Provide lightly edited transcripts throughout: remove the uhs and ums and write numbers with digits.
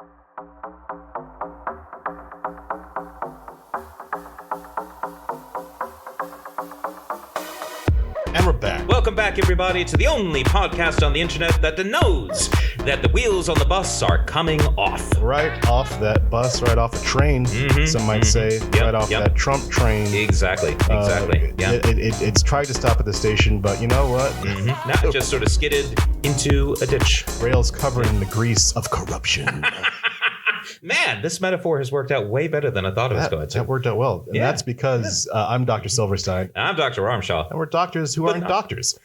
And we're back. Welcome back, everybody, to the only podcast on the internet that knows that the wheels on the bus are coming off. Right off that bus, right off a train, some might say, right off that Trump train. Exactly. Yeah. It's tried to stop at the station, but you know what? Now it just sort of skidded into a ditch. Rails covered in the grease of corruption. Man, this metaphor has worked out way better than I thought it was going to. That worked out well. And that's because I'm Dr. Silverstein. I'm Dr. Armshaw. And we're doctors who aren't doctors.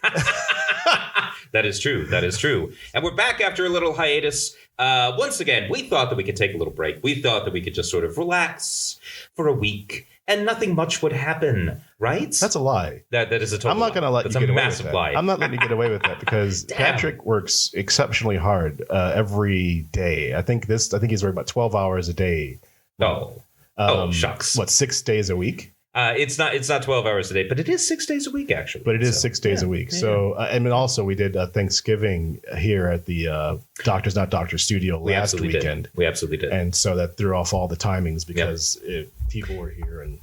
That is true. And we're back after a little hiatus. Once again, we thought that we could take a little break. We thought that we could just sort of relax for a week and nothing much would happen, right? That's a lie. That is a total I'm not going to let you get away with that. That's a massive lie. I'm not letting you get away with that because Patrick works exceptionally hard every day. I think he's working about 12 hours a day. Shucks. What, 6 days a week? It's not 12 hours a day, but it is 6 days a week, actually. But it is 6 days a week. So, and then also we did Thanksgiving here at the Doctors Not Doctors studio last weekend. We absolutely did. And so that threw off all the timings because people were here. And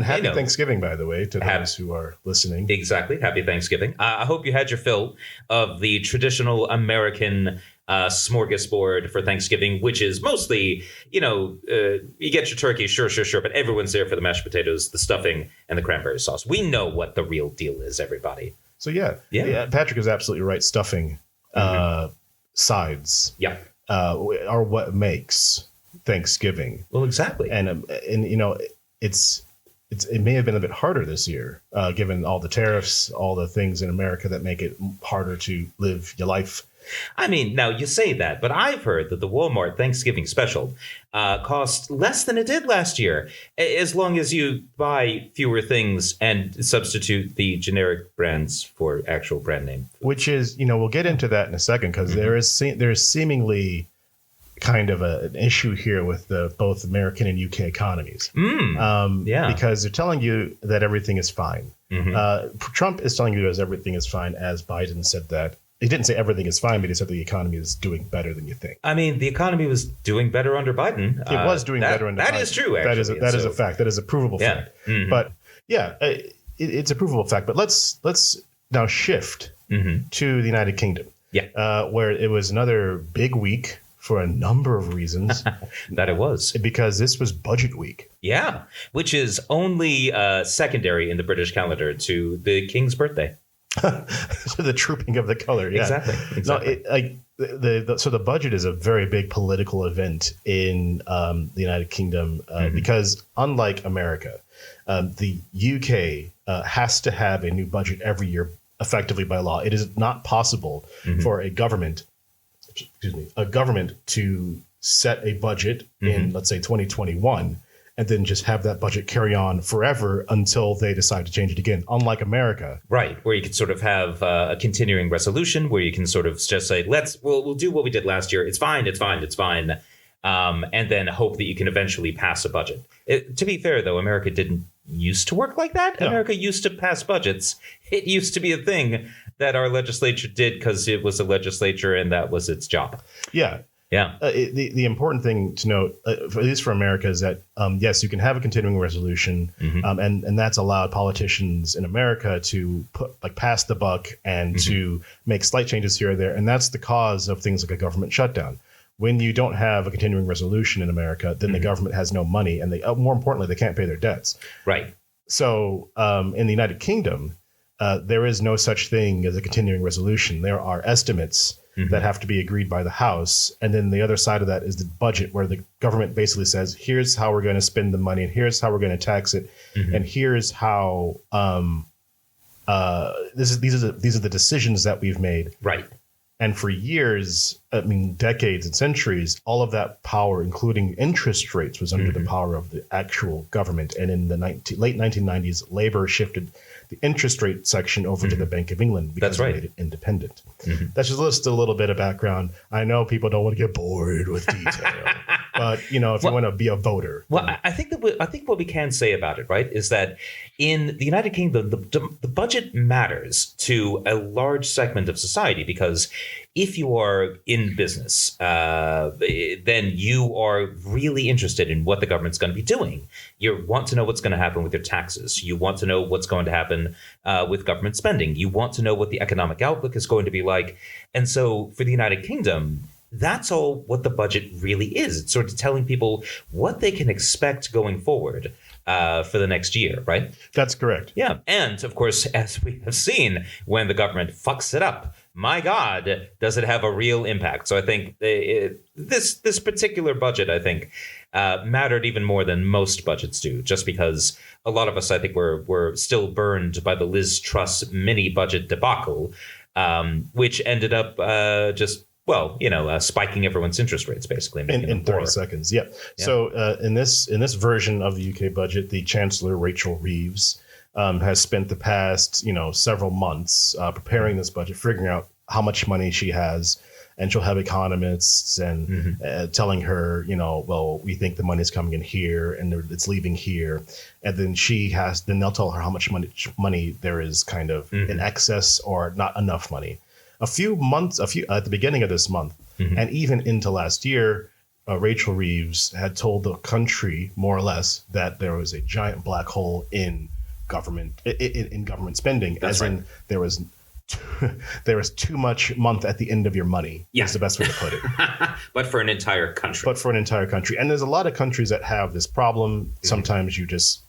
happy Thanksgiving, by the way, to those who are listening. Exactly. Happy Thanksgiving. I hope you had your fill of the traditional American smorgasbord for Thanksgiving, which is mostly, you get your turkey, sure, but everyone's there for the mashed potatoes, the stuffing, and the cranberry sauce. We know what the real deal is, everybody. So yeah, Patrick is absolutely right. Stuffing sides are what makes Thanksgiving. Well, exactly. And it may have been a bit harder this year, given all the tariffs, all the things in America that make it harder to live your life. I mean, now you say that, but I've heard that the Walmart Thanksgiving special cost less than it did last year, as long as you buy fewer things and substitute the generic brands for actual brand name. Which is, we'll get into that in a second, because there is seemingly kind of an issue here with both American and UK economies. Because they're telling you that everything is fine. Trump is telling you that everything is fine, as Biden said that. He didn't say everything is fine, but he said the economy is doing better than you think. I mean, the economy was doing better under Biden. It was doing better under Biden. That is true, actually. That is a fact. That is a provable fact. But it's a provable fact. But let's now shift to the United Kingdom, where it was another big week for a number of reasons. That it was. Because this was budget week. Yeah, which is only secondary in the British calendar to the King's birthday. The trooping of the color. Yeah. Exactly. No, so the budget is a very big political event in the United Kingdom because unlike America, the UK has to have a new budget every year, effectively by law. It is not possible for a government to set a budget in, let's say, 2021 and then just have that budget carry on forever until they decide to change it again, unlike America. Right, where you can sort of have a continuing resolution, where you can sort of just say, we'll do what we did last year. It's fine. And then hope that you can eventually pass a budget. To be fair, though, America didn't used to work like that. No. America used to pass budgets. It used to be a thing that our legislature did because it was a legislature and that was its job. Yeah. Yeah. The important thing to note, at least for America, is that, yes, you can have a continuing resolution, and that's allowed politicians in America to pass the buck and to make slight changes here or there. And that's the cause of things like a government shutdown. When you don't have a continuing resolution in America, then the government has no money. And more importantly, they can't pay their debts. Right. So in the United Kingdom, there is no such thing as a continuing resolution. There are estimates that have to be agreed by the House. And then the other side of that is the budget, where the government basically says, here's how we're going to spend the money and here's how we're going to tax it. And here's how these are the decisions that we've made. Right. And for years, decades and centuries, all of that power, including interest rates, was under the power of the actual government. And in the late 1990s, Labour shifted the interest rate section over to the Bank of England because they made it independent. That's just a little bit of background. I know people don't want to get bored with detail. But, if you want to be a voter. Well, I think what we can say about it, right, is that in the United Kingdom, the budget matters to a large segment of society, because if you are in business, then you are really interested in what the government's going to be doing. You want to know what's going to happen with your taxes. You want to know what's going to happen with government spending. You want to know what the economic outlook is going to be like. And so for the United Kingdom, that's all what the budget really is. It's sort of telling people what they can expect going forward for the next year, right? That's correct. Yeah. And of course, as we have seen, when the government fucks it up, my God, does it have a real impact? So I think this particular budget, I think, mattered even more than most budgets do, just because a lot of us, I think, were still burned by the Liz Truss mini budget debacle, which ended up spiking everyone's interest rates, basically. In 30 seconds, yeah. So in this version of the UK budget, the Chancellor, Rachel Reeves, has spent the past, several months preparing this budget, figuring out how much money she has. And she'll have economists and telling her, we think the money's coming in here and it's leaving here. And then they'll tell her how much money there is kind of in excess or not enough money. At the beginning of this month, and even into last year, Rachel Reeves had told the country more or less that there was a giant black hole in government spending, That's as right. in there was too much month at the end of your money. Yeah. Is the best way to put it. But for an entire country. And there's a lot of countries that have this problem. Sometimes you just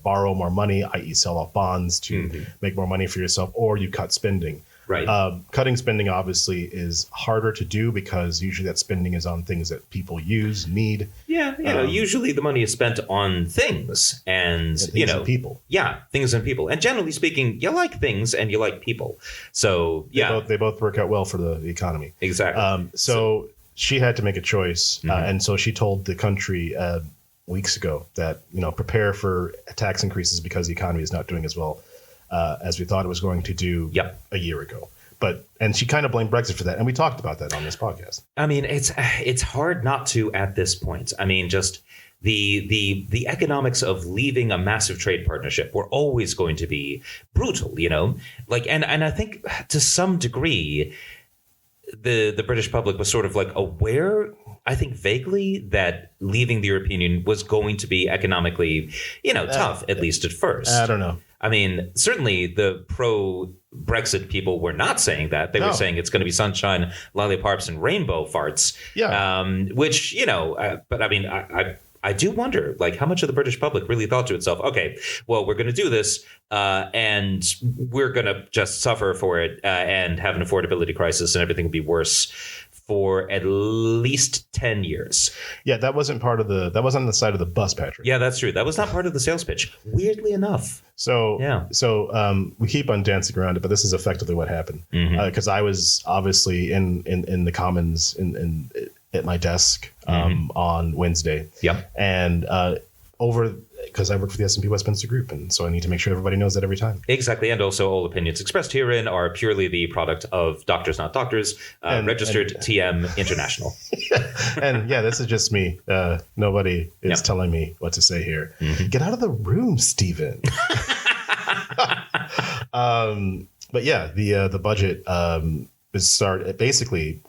borrow more money, i.e. sell off bonds to make more money for yourself, or you cut spending. Right. Cutting spending obviously is harder to do because usually that spending is on things that people need. Yeah, usually the money is spent on things and and people. Yeah, things and people. And generally speaking, you like things and you like people. So they both work out well for the economy. Exactly. So she had to make a choice, and so she told the country weeks ago that prepare for tax increases because the economy is not doing as well as we thought it was going to do a year ago. And she kind of blamed Brexit for that. And we talked about that on this podcast. I mean, it's hard not to at this point. I mean, just the economics of leaving a massive trade partnership were always going to be brutal, and I think to some degree, the British public was sort of like aware, I think vaguely, that leaving the European Union was going to be economically, tough, at least at first. I don't know. I mean, certainly the pro-Brexit people were not saying that. They were saying it's going to be sunshine, lollipops, and rainbow farts. Yeah. Which, but I mean, I do wonder, how much of the British public really thought to itself, okay, well, we're going to do this and we're going to just suffer for it and have an affordability crisis and everything will be worse for at least 10 years. Yeah, that wasn't on the side of the bus, Patrick. Yeah, that's true. That was not part of the sales pitch, weirdly enough. So we keep on dancing around it, but this is effectively what happened. Because I was obviously in the Commons at my desk on Wednesday. Yeah. And because I work for the S&P Westminster Group, and so I need to make sure everybody knows that every time. Exactly, and also all opinions expressed herein are purely the product of Doctors Not Doctors, registered TM International. And this is just me. Nobody is telling me what to say here. Get out of the room, Stephen. But yeah, the budget is started basically.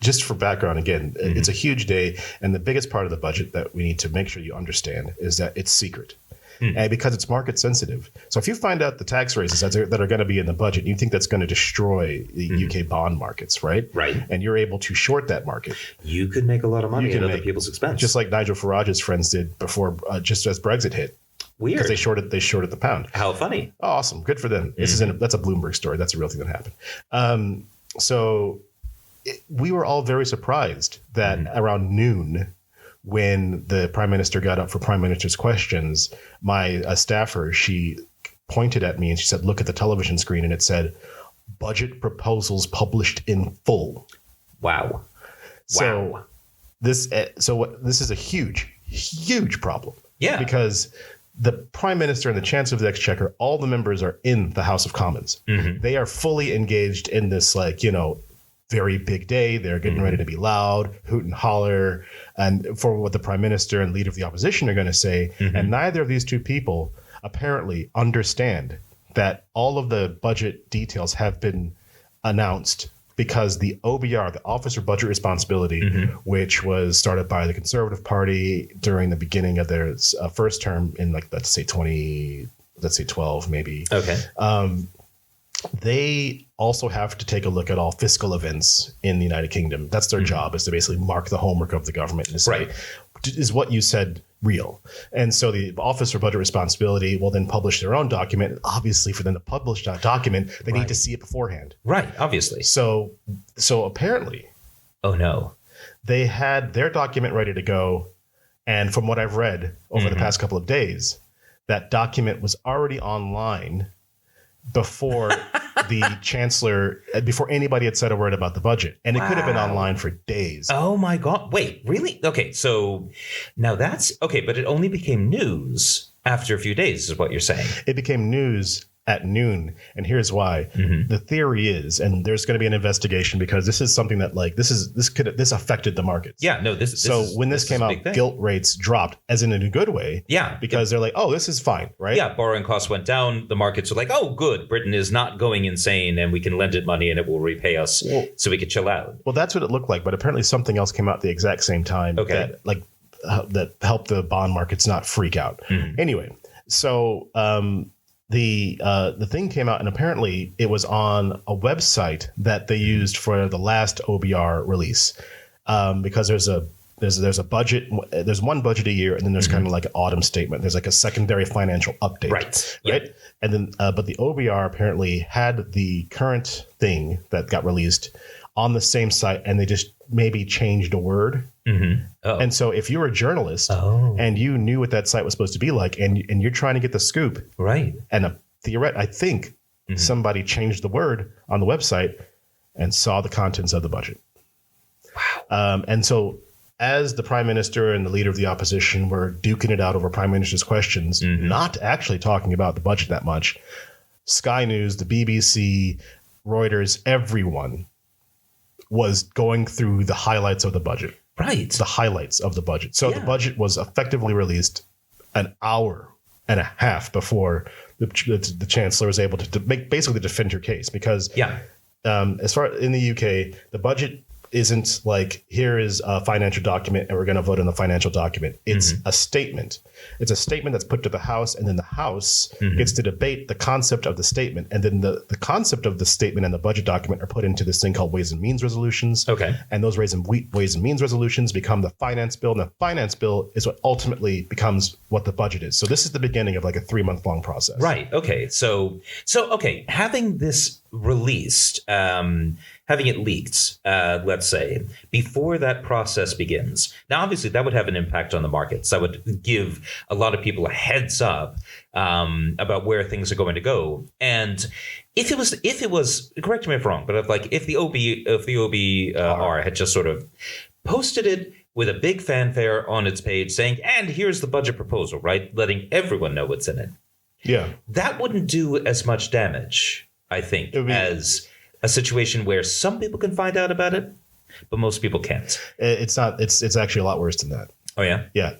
Just for background, again, it's a huge day. And the biggest part of the budget that we need to make sure you understand is that it's secret. And because it's market sensitive. So if you find out the tax raises that are going to be in the budget, you think that's going to destroy the UK bond markets, right? Right. And you're able to short that market. You could make a lot of money at other people's expense. Just like Nigel Farage's friends did before, just as Brexit hit. Weird. Because they shorted the pound. How funny. Oh, awesome. Good for them. That's a Bloomberg story. That's a real thing that happened. We were all very surprised that around noon, when the prime minister got up for prime minister's questions, my staffer, she pointed at me and she said, "Look at the television screen," and it said, "Budget proposals published in full." Wow. So this is a huge problem. Yeah. Because the prime minister and the chancellor of the exchequer, all the members are in the House of Commons. They are fully engaged in this, very big day. They're getting ready to be loud, hoot and holler, and for what the prime minister and leader of the opposition are going to say. And neither of these two people apparently understand that all of the budget details have been announced because the OBR, the Office of Budget Responsibility, which was started by the Conservative Party during the beginning of their first term in let's say 12 maybe. Okay. They also have to take a look at all fiscal events in the United Kingdom. That's their job, is to basically mark the homework of the government and to say, is what you said real? And so the Office for Budget Responsibility will then publish their own document. Obviously, for them to publish that document, they need to see it beforehand. Right, obviously. So apparently, oh no, they had their document ready to go. And from what I've read over the past couple of days, that document was already online before the chancellor, before anybody had said a word about the budget. And it could have been online for days. Oh my God. Wait, really? Okay. So now that's okay. But it only became news after a few days is what you're saying. It became news at noon. And here's why. The theory is, and there's going to be an investigation because this is something that this affected the markets. Yeah, no, when this came out, gilt rates dropped, as in a good way. Yeah. Because they're like, oh, this is fine, right? Yeah, borrowing costs went down. The markets were like, oh, good. Britain is not going insane and we can lend it money and it will repay us so we could chill out. Well, that's what it looked like. But apparently something else came out at the exact same time that helped the bond markets not freak out. Anyway, so the thing came out, and apparently it was on a website that they used for the last OBR release, because there's a budget. There's one budget a year, and then there's kind of like an autumn statement. There's like a secondary financial update, right? Yep. And then, but the OBR apparently had the current thing that got released on the same site, and they just maybe changed a word. And so if you were a journalist and you knew what that site was supposed to be like, and you're trying to get the scoop, right? And I think somebody changed the word on the website and saw the contents of the budget. Wow. And so as the prime minister and the leader of the opposition were duking it out over prime minister's questions, not actually talking about the budget that much, Sky News, the BBC, Reuters, everyone was going through the highlights of the budget. Right. The highlights of the budget. So the budget was effectively released an hour and a half before the chancellor was able to basically defend her case, because as far in the UK, the budget isn't like, here is a financial document and we're going to vote on the financial document. It's a statement. It's a statement that's put to the House, and then the House gets to debate the concept of the statement. And then the concept of the statement and the budget document are put into this thing called Ways and Means resolutions. Okay. And those Ways and Means resolutions become the finance bill. And the finance bill is what ultimately becomes what the budget is. So this is the beginning of like a 3-month-long process. Right. Okay. So okay, having this released, having it leaked, let's say, before that process begins. Now, obviously, that would have an impact on the markets. That would give a lot of people a heads up about where things are going to go. And if it was, correct me if I'm wrong, but if the OBR had just sort of posted it with a big fanfare on its page saying, and here's the budget proposal, right? Letting everyone know what's in it. Yeah. That wouldn't do as much damage, I think, as a situation where some people can find out about it, but most people can't. It's not. It's actually a lot worse than that. Oh yeah, yeah.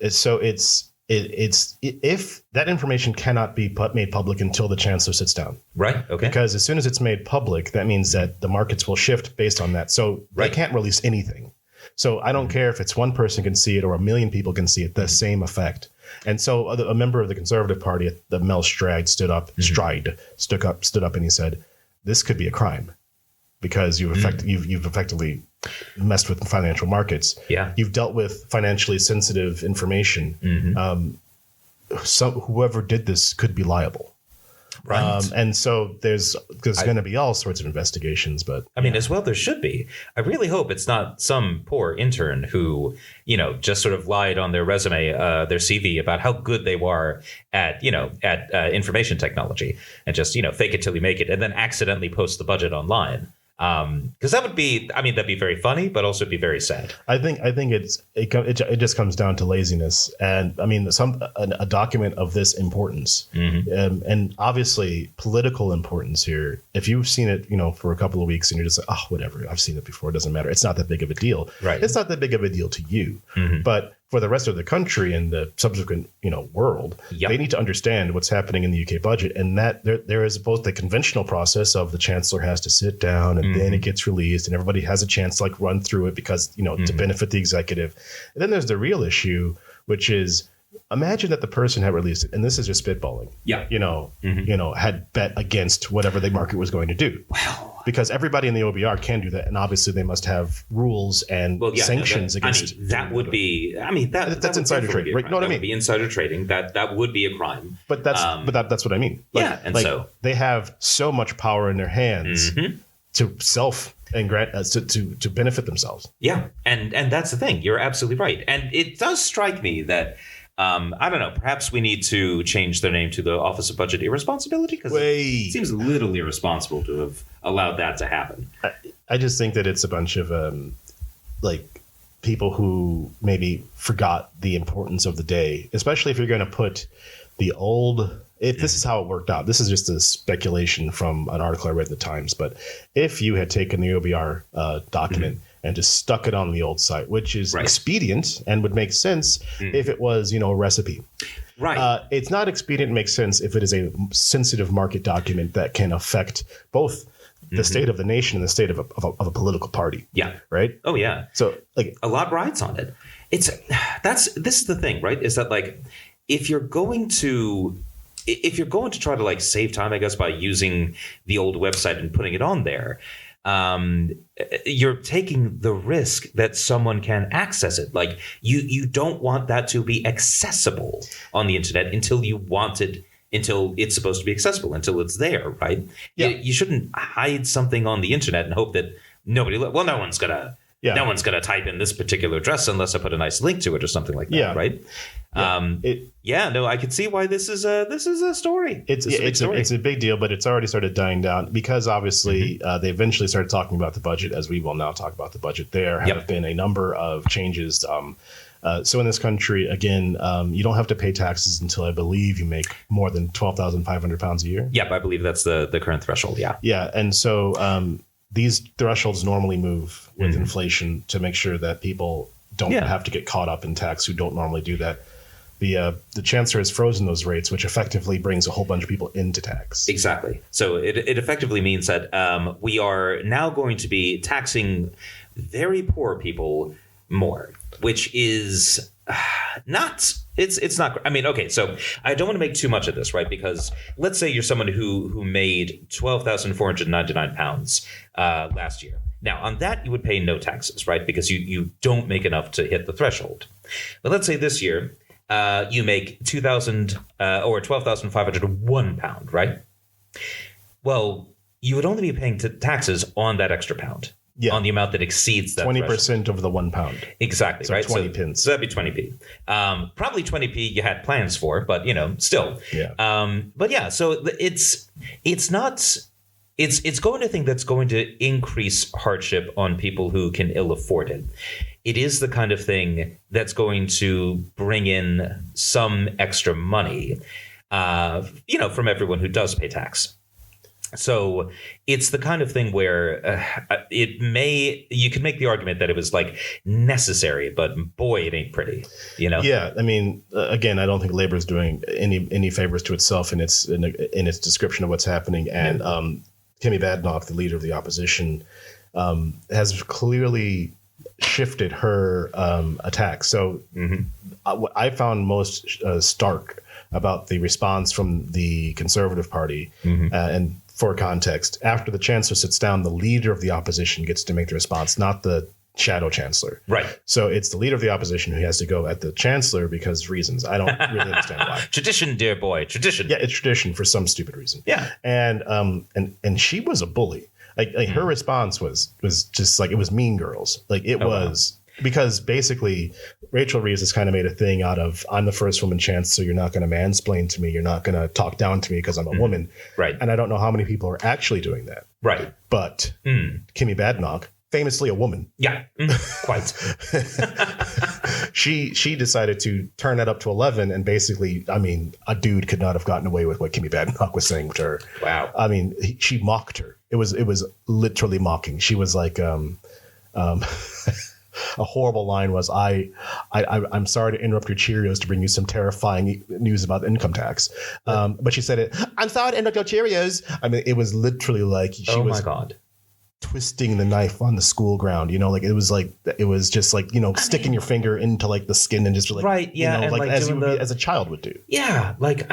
If that information cannot be made public until the chancellor sits down, right? Okay. Because as soon as it's made public, that means that the markets will shift based on that. So they can't release anything. So I don't care if it's one person can see it or 1 million people can see it. The same effect. And so a member of the Conservative Party, the Mel Stride, stood up, and he said, "This could be a crime." Because you've effectively messed with financial markets. Yeah, you've dealt with financially sensitive information. So whoever did this could be liable. Right. And so there's going to be all sorts of investigations. But I mean, as well, there should be. I really hope it's not some poor intern who, just sort of lied on their resume, their CV about how good they were at information technology and just, fake it till you make it and then accidentally post the budget online. Because that'd be very funny, but also be very sad. I think it just comes down to laziness, and I mean a document of this importance, and obviously political importance here. If you've seen it, for a couple of weeks, and you're just like, oh, whatever, I've seen it before, it doesn't matter. It's not that big of a deal. Right. It's not that big of a deal to you, but for the rest of the country and the subsequent, world, they need to understand what's happening in the UK budget, and that there is both the conventional process of the chancellor has to sit down and then it gets released and everybody has a chance to run through it because, to benefit the executive. And then there's the real issue, which is imagine that the person had released it, and this is just spitballing. Yeah. Had bet against whatever the market was going to do. Well, because everybody in the OBR can do that, and obviously they must have rules and sanctions against. That would be. That's insider trading, right? You know what I mean? Would be insider trading. That would be a crime. But that's what I mean. So they have so much power in their hands to self and grant to benefit themselves. Yeah, and that's the thing. You're absolutely right, and it does strike me that. I don't know. Perhaps we need to change their name to the Office of Budget Irresponsibility because it seems a little irresponsible to have allowed that to happen. I just think that it's a bunch of people who maybe forgot the importance of the day, especially if you're going to put the old. If this is how it worked out, this is just a speculation from an article I read in the Times. But if you had taken the OBR document and just stuck it on the old site, which is expedient and would make sense if it was, a recipe. Right. It's not expedient and makes sense if it is a sensitive market document that can affect both the state of the nation and the state of a political party. Yeah. Right. Oh, yeah. So a lot rides on it. This is the thing, right? Is that if you're going to try to save time, I guess, by using the old website and putting it on there, you're taking the risk that someone can access it. You don't want that to be accessible on the internet until it's supposed to be accessible, until it's there, right? Yeah. You shouldn't hide something on the internet and hope that no one's gonna type in this particular address unless I put a nice link to it or something like that, right? I can see why this is a story. It's a big deal, but it's already started dying down because obviously they eventually started talking about the budget, as we will now talk about the budget. There have been a number of changes. So in this country, again, you don't have to pay taxes until I believe you make more than £12,500 a year. Yep, I believe that's the current threshold. Yeah. Yeah, and so these thresholds normally move with inflation to make sure that people don't have to get caught up in tax who don't normally do that. The chancellor has frozen those rates, which effectively brings a whole bunch of people into tax. Exactly. So it effectively means that we are now going to be taxing very poor people more, which is not. It's not. I mean, okay. So I don't want to make too much of this, right? Because let's say you're someone who made £12,499 last year. Now, on that, you would pay no taxes, right? Because you don't make enough to hit the threshold. But let's say this year. You make £2,000 or £12,501, right? Well, you would only be paying taxes on that extra pound, on the amount that exceeds that 20% of the £1. Exactly, so right? 20 pence. So that'd be 20p. Probably 20p you had plans for, but still. Yeah. But yeah, so it's not. It's going to think that's going to increase hardship on people who can ill afford it. It is the kind of thing that's going to bring in some extra money, from everyone who does pay tax. So it's the kind of thing where you can make the argument that it was necessary, but boy, it ain't pretty, Yeah, I mean, again, I don't think Labor is doing any favors to itself in its description of what's happening, and Kemi Badenoch, the leader of the opposition, has clearly shifted her attack. So what I found most stark about the response from the Conservative Party, and for context, after the chancellor sits down, the leader of the opposition gets to make the response, not the shadow chancellor. Right. So it's the leader of the opposition who has to go at the chancellor because reasons. I don't really understand why. Tradition, dear boy, tradition. Yeah, it's tradition for some stupid reason. Yeah. And she was a bully. Her response was just it was Mean Girls. Because basically, Rachel Reeves has kind of made a thing out of, I'm the first woman chance, so you're not going to mansplain to me. You're not going to talk down to me because I'm a woman. Right. And I don't know how many people are actually doing that. Right. But Kimmy Badenoch, famously a woman. Yeah, quite. She decided to turn that up to 11. And basically, I mean, a dude could not have gotten away with what Kimmy Badenoch was saying to her. Wow. I mean, she mocked her. It was literally mocking. She was like, a horrible line was, I'm sorry to interrupt your Cheerios to bring you some terrifying news about income tax. But she said it, I'm sorry to interrupt your Cheerios. I mean, it was literally like she was my God. twisting the knife on the school ground, it was just like, sticking your finger into like the skin and just like, right. Yeah. And like as as a child would do. Yeah. Like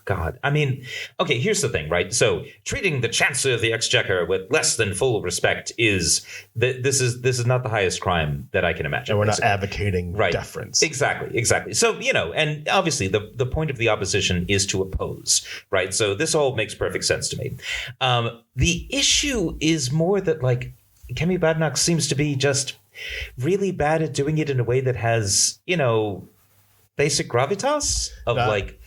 God. I mean, okay, here's the thing, right? So treating the Chancellor of the Exchequer with less than full respect this is not the highest crime that I can imagine. And we're not advocating deference. Exactly. So, and obviously the point of the opposition is to oppose, right? So this all makes perfect sense to me. The issue is more that like Kimmy Badenoch seems to be just really bad at doing it in a way that has, basic gravitas of like.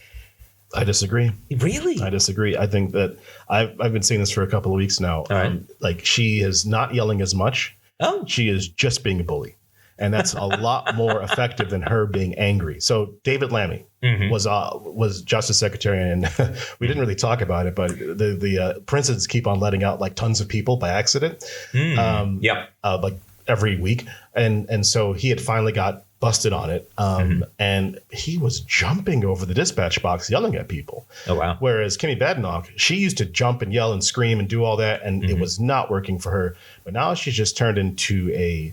I disagree. Really? I disagree. I think that I've been saying this for a couple of weeks now. Right. Like she is not yelling as much. Oh, she is just being a bully. And that's a lot more effective than her being angry. So David Lammy was Justice Secretary, and we didn't really talk about it, but the prisons keep on letting out like tons of people by accident, like every week, and so he had finally got busted on it, and he was jumping over the dispatch box yelling at people. Oh wow! Whereas Kimmy Badenoch, she used to jump and yell and scream and do all that, and it was not working for her. But now she's just turned into a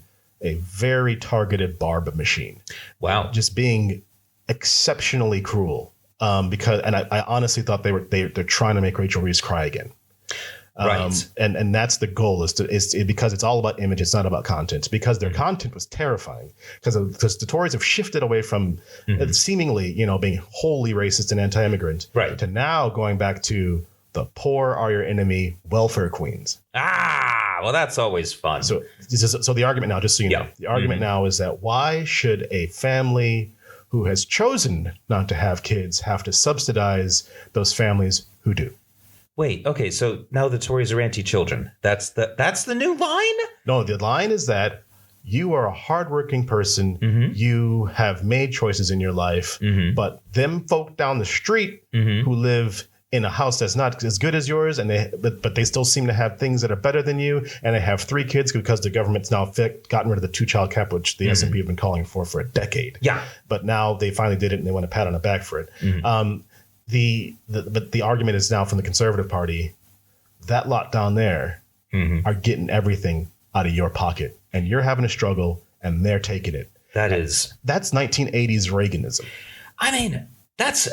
very targeted barb machine. Wow. Just being exceptionally cruel. Because I honestly thought they're trying to make Rachel Reeves cry again. Right. And that's the goal is because it's all about image. It's not about content, because their content was terrifying because the Tories have shifted away from seemingly, being wholly racist and anti-immigrant to now going back to the poor are your enemy, welfare queens. Well, that's always fun. So the argument now, just so you know, the argument now is that why should a family who has chosen not to have kids have to subsidize those families who do? Wait, okay, so now the Tories are anti-children. That's the new line? No, the line is that you are a hardworking person. You have made choices in your life, but them folk down the street who live in a house that's not as good as yours, and but they still seem to have things that are better than you, and they have 3 kids because the government's now gotten rid of the 2-child cap, which the S&P have been calling for a decade. Yeah, but now they finally did it, and they want a pat on the back for it. But the argument is now from the Conservative Party, that lot down there are getting everything out of your pocket, and you're having a struggle, and they're taking it. That's 1980s Reaganism. I mean, that's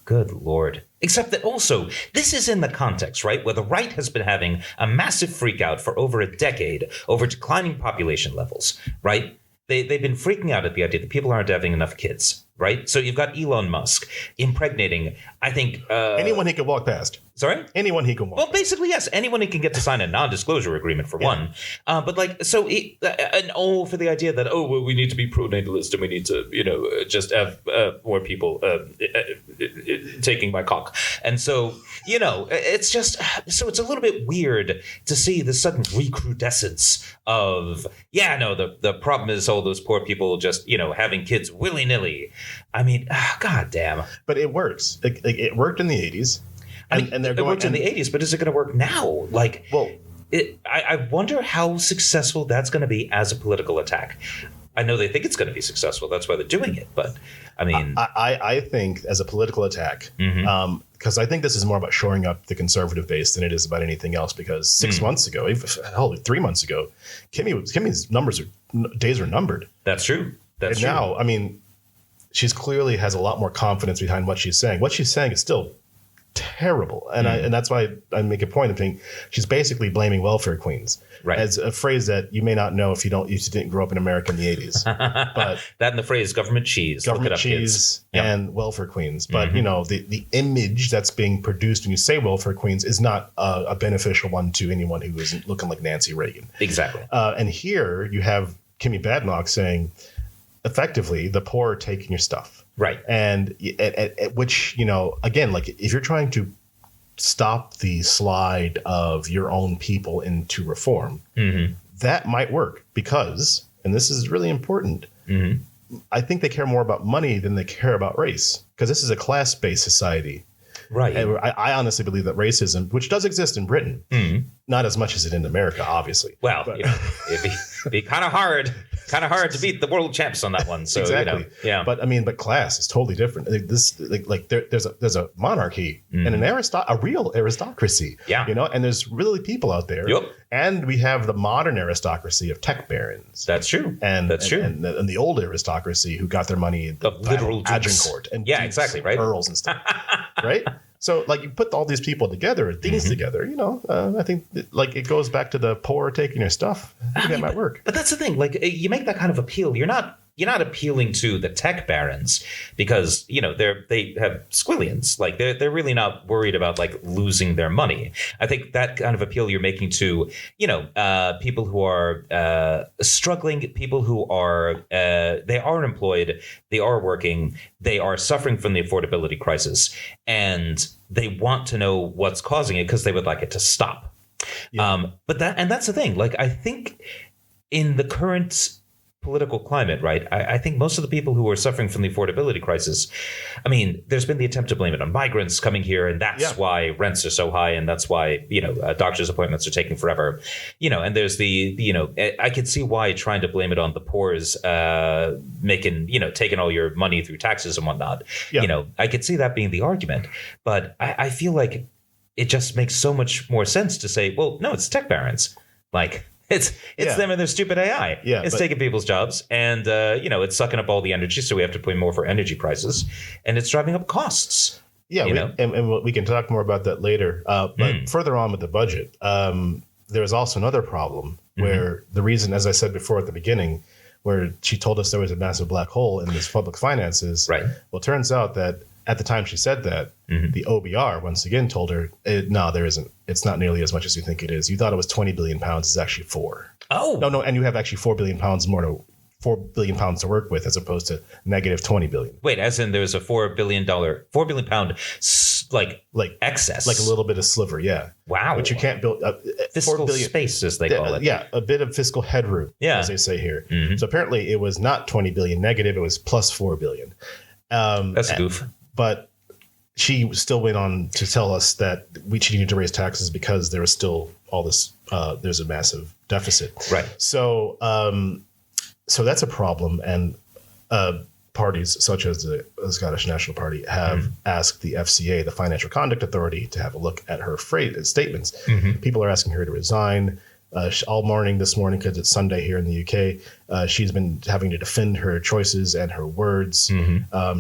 good Lord. Except that also, this is in the context, right, where the right has been having a massive freak out for over a decade over declining population levels, right? They've been freaking out at the idea that people aren't having enough kids, right? So you've got Elon Musk impregnating, I think... anyone he can walk past. Sorry? Anyone he can walk past. Well, basically, yes. Anyone he can get to sign a non-disclosure agreement, for one. But like, so, and all for the idea that, we need to be pro-natalist and we need to, just have more people taking my cock. And so, it's just, so it's a little bit weird to see the sudden recrudescence of, the problem is all those poor people just, having kids willy-nilly. I mean, God damn. But it works. It worked in the 80s. And it worked in the 80s, but is it going to work now? Like, well, I wonder how successful that's going to be as a political attack. I know they think it's going to be successful. That's why they're doing it. But I mean, I think as a political attack, because I think this is more about shoring up the conservative base than it is about anything else. Because 6 months ago, 3 months ago, Kimmy's days are numbered. That's true. And now, I mean, she's clearly has a lot more confidence behind what she's saying. What she's saying is still terrible. And and that's why I make a point of saying she's basically blaming welfare queens as a phrase that you may not know if you didn't grow up in America in the 80s. But that and the phrase government cheese. Government cheese and welfare queens. But the image that's being produced when you say welfare queens is not a beneficial one to anyone who isn't looking like Nancy Reagan. Exactly. And here you have Kimmy Badenoch saying, effectively, the poor are taking your stuff. Right. And which, again, like if you're trying to stop the slide of your own people into reform, that might work because, and this is really important, I think they care more about money than they care about race because this is a class-based society. Right. And I honestly believe that racism, which does exist in Britain, not as much as it in America, obviously. Well, it'd be kind of hard to beat the world champs on that one. So, exactly. Yeah. But class is totally different. There's a monarchy and a real aristocracy. Yeah. And there's really people out there. Yep. And we have the modern aristocracy of tech barons. That's true. And the old aristocracy who got their money in the literal Agincourt and exactly, right? earls and stuff, right? So, you put all these people together, things together, I think, it goes back to the poor taking their stuff. I think that might work. But that's the thing. You make that kind of appeal. You're not appealing to the tech barons because, they have squillions. They're really not worried about, losing their money. I think that kind of appeal you're making to, people who are struggling, people who are, they are employed, they are working, they are suffering from the affordability crisis, and they want to know what's causing it because they would like it to stop. Yeah. But that's the thing. I think in the current political climate, right? I think most of the people who are suffering from the affordability crisis, there's been the attempt to blame it on migrants coming here, and that's why rents are so high, and that's why, doctor's appointments are taking forever, and there's I could see why trying to blame it on the poor's taking all your money through taxes and whatnot. Yeah. I could see that being the argument, but I feel like it just makes so much more sense to say, well, no, it's tech barons. It's them and their stupid AI. Yeah, it's taking people's jobs, and it's sucking up all the energy. So we have to pay more for energy prices, and it's driving up costs. Yeah, and we can talk more about that later. But further on with the budget, there is also another problem where the reason, as I said before at the beginning, where she told us there was a massive black hole in this public finances. Right. Well, it turns out that at the time she said that, the OBR once again told her, no, there isn't. It's not nearly as much as you think it is. You thought it was 20 billion pounds. It's actually 4. Oh. No. And you have actually 4 billion pounds to work with as opposed to negative 20 billion. Wait, as in there's a $4 billion pound excess. Like a little bit of sliver, yeah. Wow. But you can't build fiscal space, as they call it. Yeah, a bit of fiscal headroom, as they say here. So apparently it was not 20 billion negative, it was plus 4 billion. That's a goof. But she still went on to tell us that she needed to raise taxes because there was still all this, there's a massive deficit. Right. So that's a problem. And parties such as the Scottish National Party have asked the FCA, the Financial Conduct Authority, to have a look at her statements. People are asking her to resign. All morning this morning, because it's Sunday here in the UK, she's been having to defend her choices and her words.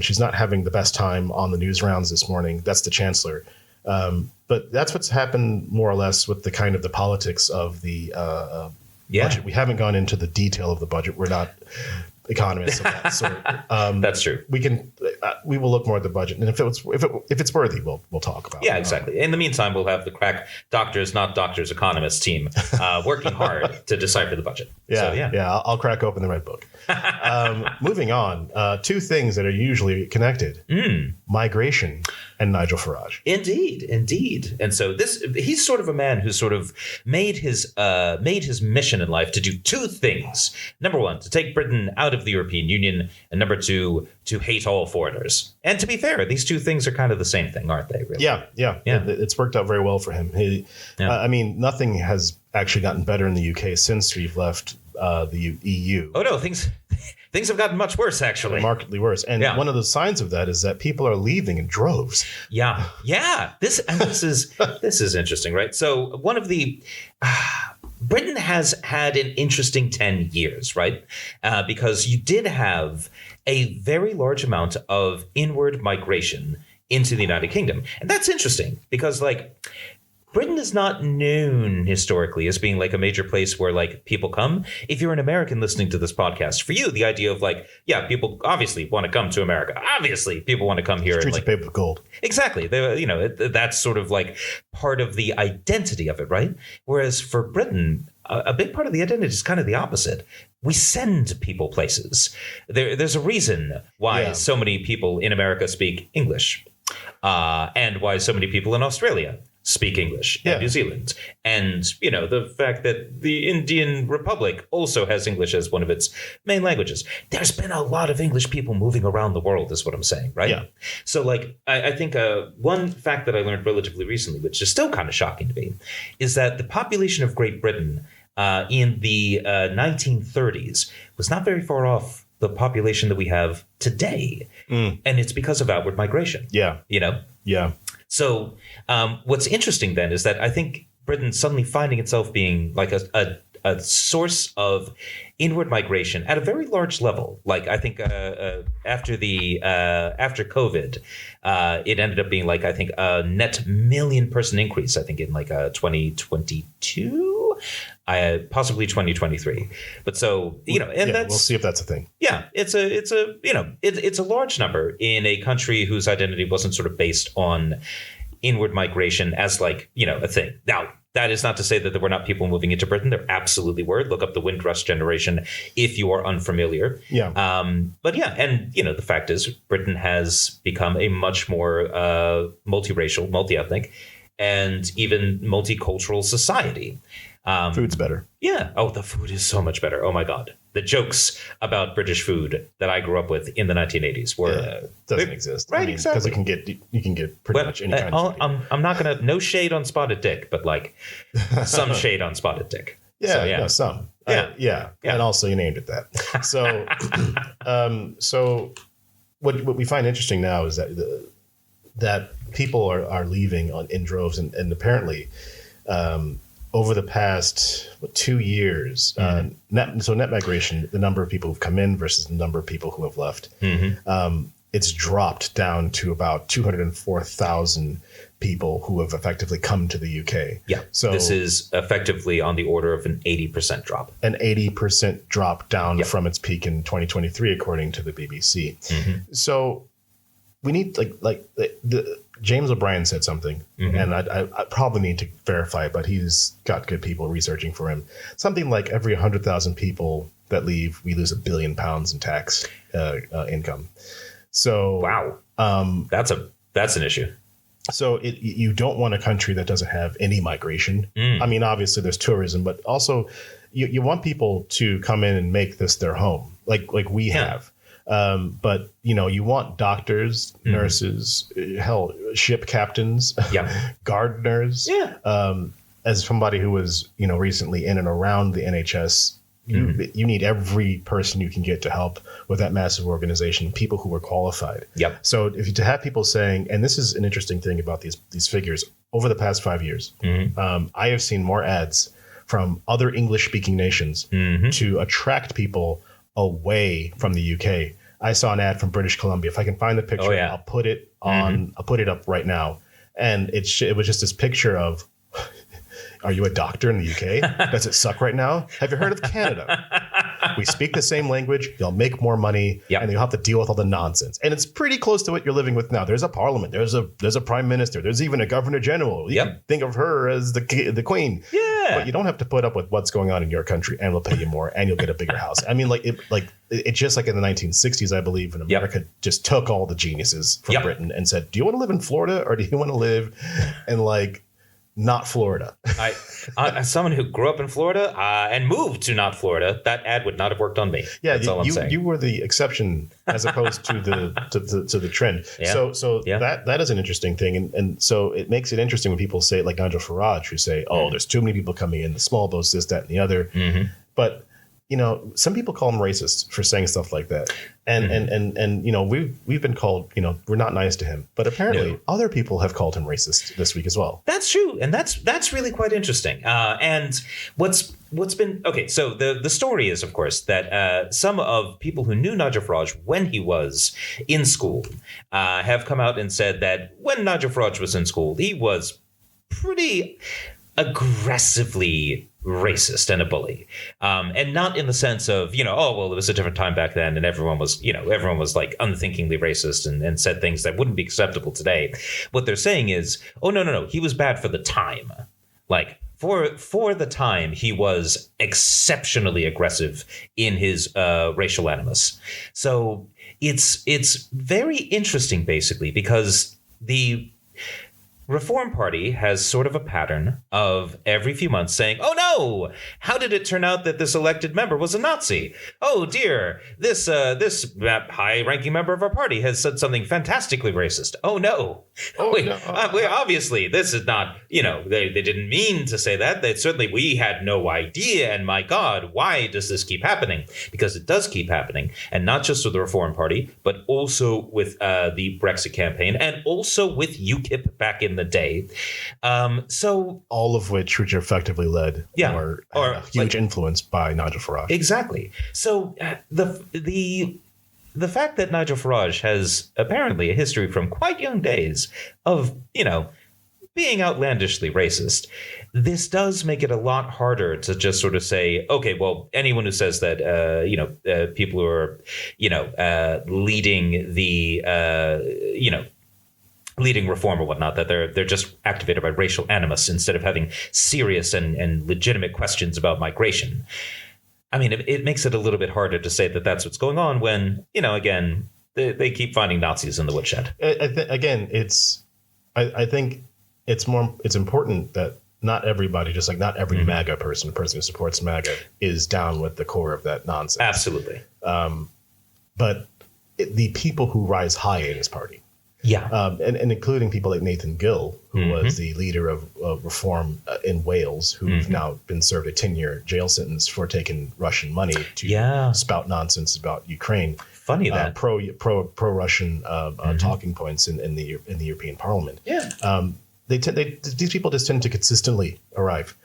She's not having the best time on the news rounds this morning. That's the Chancellor. But that's what's happened more or less with the politics of the budget. We haven't gone into the detail of the budget. We're not economists of that sort. That's true. We will look more at the budget, and if it's worthy, we'll talk about it. Yeah, exactly. In the meantime, we'll have the crack doctors, not doctors, economists team working hard to decipher the budget. I'll crack open the red book. Moving on, 2 things that are usually connected: migration and Nigel Farage. Indeed. And so he's sort of a man who's sort of made his mission in life to do 2 things. Number 1, to take Britain out of the European Union, and number 2, to hate all foreigners. And to be fair, these 2 things are kind of the same thing, aren't they? Really? Yeah. It's worked out very well for him. Nothing has actually gotten better in the UK since we've left the EU. Oh no, things have gotten much worse, actually. Markedly worse. And one of the signs of that is that people are leaving in droves. Yeah. This is interesting, right? So one of the Britain has had an interesting 10 years, right? Because you did have a very large amount of inward migration into the United Kingdom. And that's interesting because Britain is not known historically as being like a major place where like people come. If you're an American listening to this podcast, for you, the idea of like, yeah, people obviously want to come to America. Obviously, people want to come here. Streets and, like, are paved with gold. Exactly. That's sort of like part of the identity of it, right? Whereas for Britain, a big part of the identity is kind of the opposite. We send people places. There's a reason why so many people in America speak English, and why so many people in Australia speak English, and New Zealand. And, the fact that the Indian Republic also has English as one of its main languages. There's been a lot of English people moving around the world, is what I'm saying, right? Yeah. So, like, I think one fact that I learned relatively recently, which is still kind of shocking to me, is that the population of Great Britain in the 1930s was not very far off the population that we have today. And it's because of outward migration. Yeah. Yeah. So what's interesting then is that I think Britain suddenly finding itself being like a source of inward migration at a very large level. Like I think after COVID, it ended up being like, I think a net million person increase, I think in like 2022. Possibly 2023, but so that's, we'll see if that's a thing. Yeah, it's a large number in a country whose identity wasn't sort of based on inward migration as like a thing. Now, that is not to say that there were not people moving into Britain. There absolutely were. Look up the Windrush generation if you are unfamiliar. Yeah. But yeah, and the fact is, Britain has become a much more multiracial, multi-ethnic, and even multicultural society. Food's better. Yeah. Oh, the food is so much better. Oh my God. The jokes about British food that I grew up with in the 1980s were doesn't exist. Right, exactly. Because you can get pretty much any kind of food. I'm not gonna no shade on Spotted Dick, but like some shade on Spotted Dick. Yeah, some. Yeah. And also you named it that. So so what we find interesting now is that people are leaving in droves and apparently over the past 2 years, net migration, the number of people who've come in versus the number of people who have left, it's dropped down to about 204,000 people who have effectively come to the UK. Yeah, so this is effectively on the order of an 80% drop. An 80% drop down from its peak in 2023, according to the BBC. So we need James O'Brien said something, and I probably need to verify it, but he's got good people researching for him. Something like every 100,000 people that leave, we lose £1 billion in tax income. So wow, that's an issue. So you don't want a country that doesn't have any migration. I mean, obviously there's tourism, but also you want people to come in and make this their home, like we have. But you want doctors, nurses, hell, ship captains, gardeners. As somebody who was recently in and around the NHS, you need every person you can get to help with that massive organization. People who are qualified. So to have people saying, and this is an interesting thing about these figures over the past 5 years, I have seen more ads from other English speaking nations to attract people away from the UK. I saw an ad from British Columbia. If I can find the picture, I'll put it on. I'll put it up right now. And it was just this picture of, are you a doctor in the UK? Does it suck right now? Have you heard of Canada? We speak the same language. You'll make more money, and you'll have to deal with all the nonsense. And it's pretty close to what you're living with now. There's a parliament. There's a prime minister. There's even a governor general. You can think of her as the queen. But you don't have to put up with what's going on in your country, and we'll pay you more, and you'll get a bigger house. I mean, it's just like in the 1960s, I believe, when America just took all the geniuses from Britain and said, "Do you want to live in Florida, or do you want to live in not Florida?" As someone who grew up in Florida and moved to not Florida, that ad would not have worked on me. Yeah, that's all I'm saying. You were the exception as opposed to the trend. So that is an interesting thing, and so it makes it interesting when people say, like Nigel Farage, who say, "Oh, there's too many people coming in, the small boats, this, that, and the other." But some people call him racist for saying stuff like that. And we've been called, we're not nice to him. But apparently other people have called him racist this week as well. That's true. And that's really quite interesting. And what's been okay. So the story is, of course, that some of people who knew Nigel Farage when he was in school have come out and said that when Nigel Farage was in school, he was pretty aggressively racist and a bully, and not in the sense of, oh, well, it was a different time back then and everyone was like unthinkingly racist and said things that wouldn't be acceptable today. What they're saying is, oh, no, he was bad for the time. Like, for the time, he was exceptionally aggressive in his racial animus. So it's very interesting, basically, because the Reform Party has sort of a pattern of every few months saying, oh, no, how did it turn out that this elected member was a Nazi? Oh, dear, this high-ranking member of our party has said something fantastically racist. Oh, no. Obviously, this is not, they didn't mean to say that. We had no idea. And my God, why does this keep happening? Because it does keep happening. And not just with the Reform Party, but also with the Brexit campaign and also with UKIP back in the day. So all of which are effectively led or had a huge influence by Nigel Farage. Exactly. So the fact that Nigel Farage has apparently a history from quite young days of, being outlandishly racist, this does make it a lot harder to just sort of say, okay, well, anyone who says that, people who are, leading the, leading reform or whatnot, that they're just activated by racial animus instead of having serious and legitimate questions about migration. I mean, it makes it a little bit harder to say that that's what's going on when, again, they keep finding Nazis in the woodshed. I think it's important that not everybody, just like not every MAGA person who supports MAGA is down with the core of that nonsense. Absolutely. But the people who rise high in his party, and including people like Nathan Gill, who was the leader of reform in Wales, who've now been served a 10-year jail sentence for taking Russian money to spout nonsense about Ukraine. Funny that pro-Russian talking points in the European Parliament. These people just tend to consistently arrive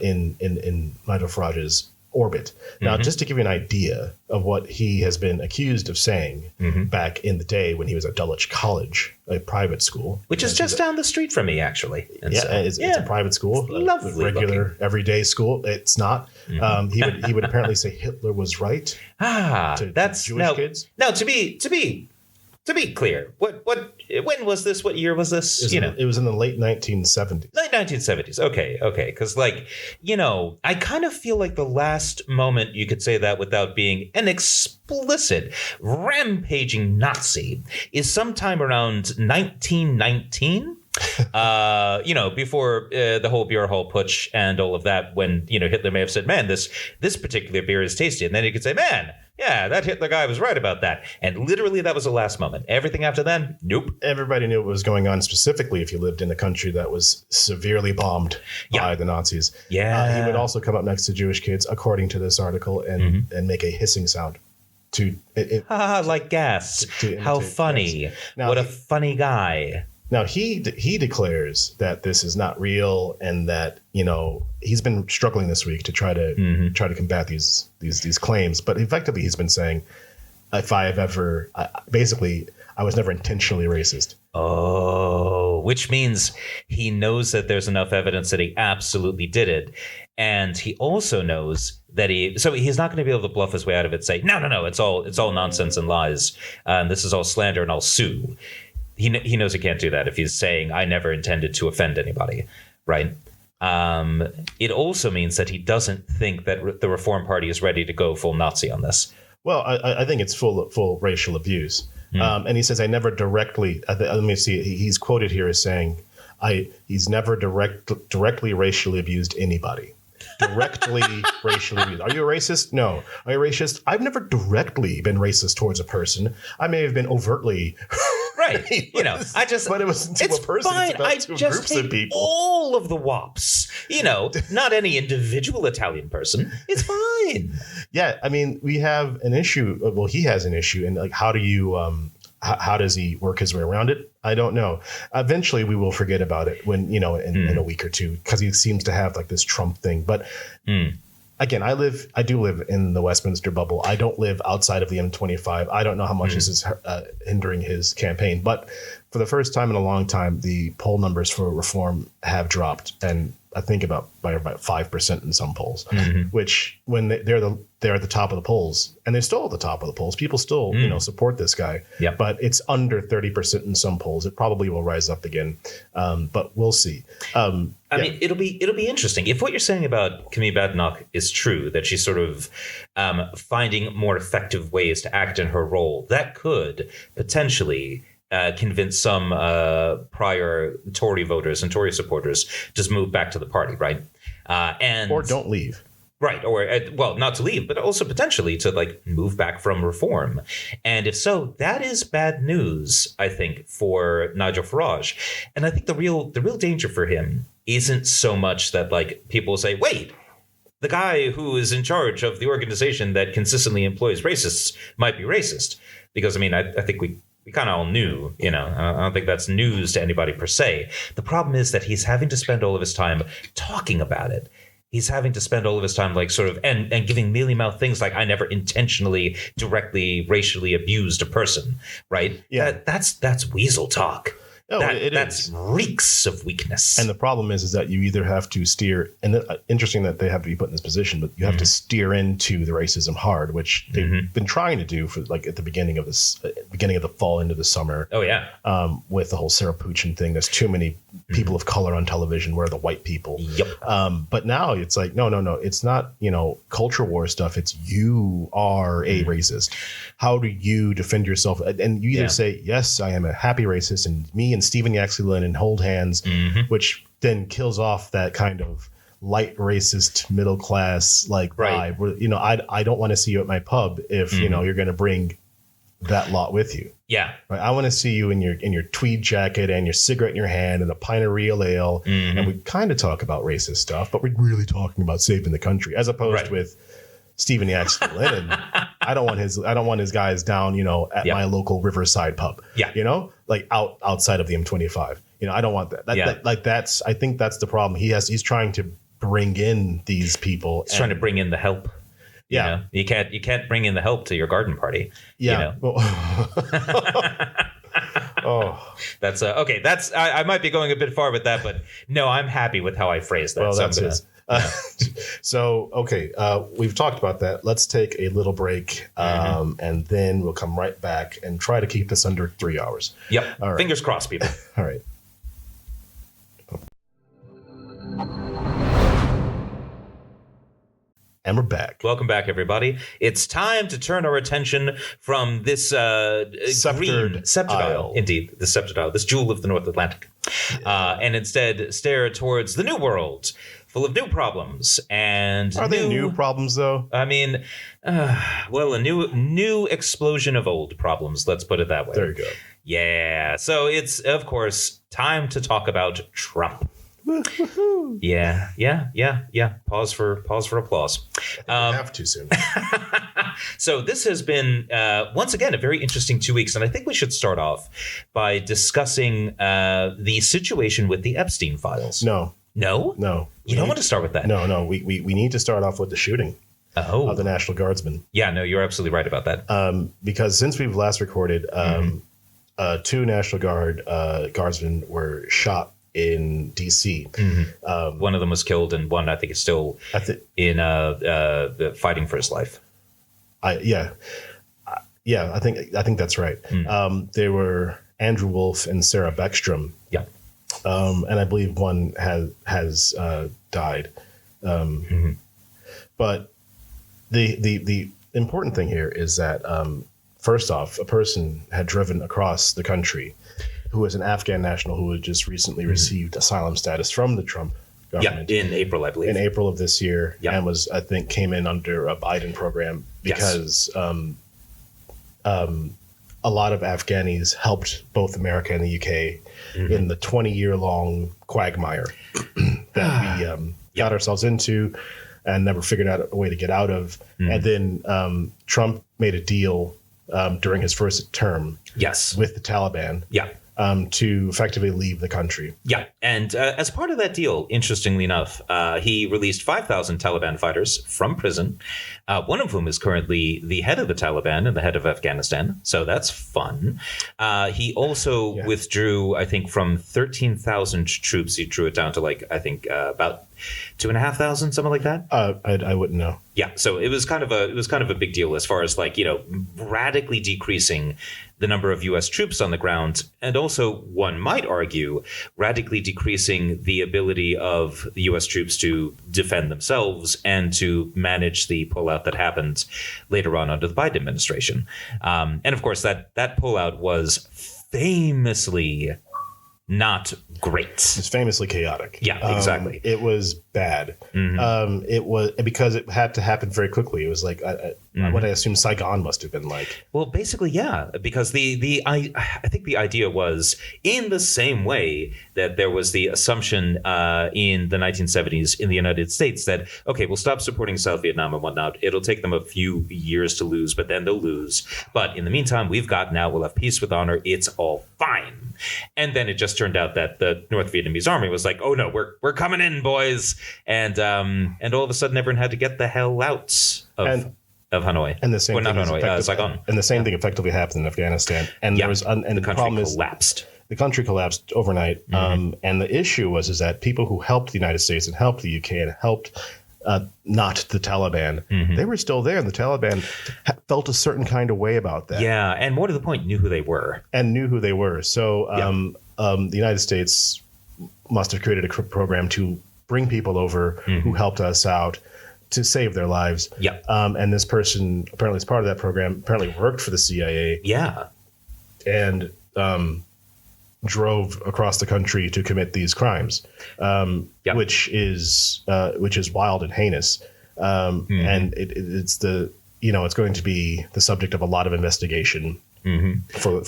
in Nigel Farage's orbit. Now, just to give you an idea of what he has been accused of saying back in the day when he was at Dulwich College, a private school. Which is just down the street from me, actually. And it's a private school, lovely regular, everyday school. It's not. He would apparently say Hitler was right to Jewish kids. Now, to be clear, when was this? What year was this? It was in the late 1970s. Late 1970s. Okay. Because, I kind of feel like the last moment you could say that without being an explicit, rampaging Nazi is sometime around 1919. Before the whole beer hall putsch and all of that, when, Hitler may have said, man, this particular beer is tasty. And then he could say, man, yeah, that Hitler guy was right about that. And literally that was the last moment. Everything after then, nope. Everybody knew what was going on, specifically if you lived in a country that was severely bombed by the Nazis. He would also come up next to Jewish kids, according to this article, and make a hissing sound. Like gas. How funny. Gas. Now, what a funny guy. Now, he declares that this is not real and that, he's been struggling this week to try to combat these claims. But effectively, he's been saying, if I have ever, I was never intentionally racist. Oh, which means he knows that there's enough evidence that he absolutely did it. And he also knows that he's not going to be able to bluff his way out of it, say, no, it's all nonsense and lies. This is all slander and I'll sue. He knows he can't do that if he's saying, I never intended to offend anybody, right? It also means that he doesn't think that the Reform Party is ready to go full Nazi on this. Well, I think it's full racial abuse. And he says, I never directly, let me see, he's quoted here as saying, he's never directly racially abused anybody. Directly racially abused. Are you a racist? No. Are you a racist? I've never directly been racist towards a person. I may have been overtly right. But it wasn't to a person. Fine. It's about two groups of people. All of the WAPs. Not any individual Italian person. It's fine. Yeah, I mean, we have an issue. Well, he has an issue, and how do you? How does he work his way around it? I don't know. Eventually, we will forget about it when in a week or two, because he seems to have like this Trump thing. But again, I do live in the Westminster bubble. I don't live outside of the M25. I don't know how much this is hindering his campaign. But for the first time in a long time, the poll numbers for reform have dropped, and I think by about 5% in some polls, which when they're at the top of the polls, and they're still at the top of the polls, people still support this guy. Yep. But it's under 30% in some polls. It probably will rise up again, but we'll see. I mean, it'll be interesting if what you're saying about Camille Badenoch is true, that she's sort of finding more effective ways to act in her role. That could potentially convince some prior Tory voters and Tory supporters just move back to the party, right? Or don't leave. Right. Or, well, not to leave, but also potentially to like move back from reform. And if so, that is bad news, I think, for Nigel Farage. And I think the real danger for him isn't so much that like people say, wait, the guy who is in charge of the organization that consistently employs racists might be racist. Because, I mean, I think we kind of all knew, I don't think that's news to anybody per se. The problem is that he's having to spend all of his time talking about it. He's having to spend all of his time like sort of and giving mealy-mouthed things like I never intentionally directly racially abused a person. Right. Yeah. That's weasel talk. Oh, that's reeks of weakness. And the problem is that you either have to steer, and interesting that they have to be put in this position, but you have to steer into the racism hard, which they've been trying to do for like at the beginning of the fall into the summer. Oh yeah, with the whole Sarah Puchin thing. There's too many people of color on television. Where are the white people? Yep. But now it's like no. It's not culture war stuff. It's you are a racist. How do you defend yourself? And you either say yes, I am a happy racist, and me and Stephen Yaxlin and hold hands, which then kills off that kind of light racist middle class like vibe. Where, I don't want to see you at my pub if you're going to bring that lot with you. Yeah, right. I want to see you in your tweed jacket and your cigarette in your hand and a pint of real ale, and we kind of talk about racist stuff, but we're really talking about saving the country, as opposed with Stephen Yaxlin. And I don't want his guys down, at my local Riverside pub. Yeah. Like outside of the M25. I don't want that. I think that's the problem. He's trying to bring in these people. He's trying to bring in the help. Yeah. You can't bring in the help to your garden party. Yeah. Oh, that's okay. That's I might be going a bit far with that, but no, I'm happy with how I phrased that. Well, that's it. So, okay, we've talked about that. Let's take a little break, and then we'll come right back and try to keep this under 3 hours. Yep. All right. Fingers crossed, people. All right. And we're back. Welcome back, everybody. It's time to turn our attention from this sceptered isle. Indeed, the sceptered isle, this jewel of the North Atlantic, and instead stare towards the New World, full of new problems. And are they new problems, though? I mean, well, a new explosion of old problems. Let's put it that way. There you go. Yeah. So it's, of course, time to talk about Trump. Yeah. Pause for applause. Have too soon. So this has been once again a very interesting 2 weeks, and I think we should start off by discussing the situation with the Epstein Files. No. You don't want to start with that. No. We need to start off with the shooting of the National Guardsmen. Yeah, no, you're absolutely right about that. Because since we've last recorded, 2 National Guardsmen were shot in D.C. One of them was killed, and one I think is still in fighting for his life. I think that's right. They were Andrew Wolf and Sarah Beckstrom. Yeah. And I believe one has died. But the important thing here is that first off, a person had driven across the country who was an Afghan national who had just recently received asylum status from the Trump government. Yeah, in April, I believe. In April of this year, and came in under a Biden program because a lot of Afghanis helped both America and the UK in the 20-year-long quagmire that we got ourselves into and never figured out a way to get out of. And then Trump made a deal during his first term with the Taliban. Yeah. to effectively leave the country. Yeah. And as part of that deal, interestingly enough, he released 5,000 Taliban fighters from prison, one of whom is currently the head of the Taliban and the head of Afghanistan. So that's fun. He also withdrew, I think, from 13,000 troops. He drew it down to about 2,500, something like that. I wouldn't know. Yeah, so it was kind of a big deal as far as radically decreasing the number of U.S. troops on the ground, and also, one might argue, radically decreasing the ability of the U.S. troops to defend themselves and to manage the pullout that happened later on under the Biden administration. And of course, that pullout was famously not great. It's famously chaotic. Yeah, exactly. It was bad. It was because it had to happen very quickly. It was like what I assume Saigon must have been like. Well, basically, yeah, because I think the idea was in the same way that there was the assumption in the 1970s in the United States that, okay, we'll stop supporting South Vietnam and whatnot. It'll take them a few years to lose, but then they'll lose. But in the meantime, we'll have peace with honor. It's all fine. And then it just turned out that the North Vietnamese army was like, oh no, we're coming in, boys. And all of a sudden everyone had to get the hell out of Hanoi. And the same thing not Hanoi, Saigon. And the same thing effectively happened in Afghanistan. And there was the country collapsed. The country collapsed overnight. And the issue was that people who helped the United States and helped the UK and helped not the Taliban, they were still there. And the Taliban felt a certain kind of way about that. Yeah. And more to the point, knew who they were. So the United States must have created a program to bring people over who helped us out to save their lives. Yeah. And this person, apparently as part of that program, apparently worked for the CIA. Yeah. And drove across the country to commit these crimes, which is wild and heinous. And it's it's going to be the subject of a lot of investigation for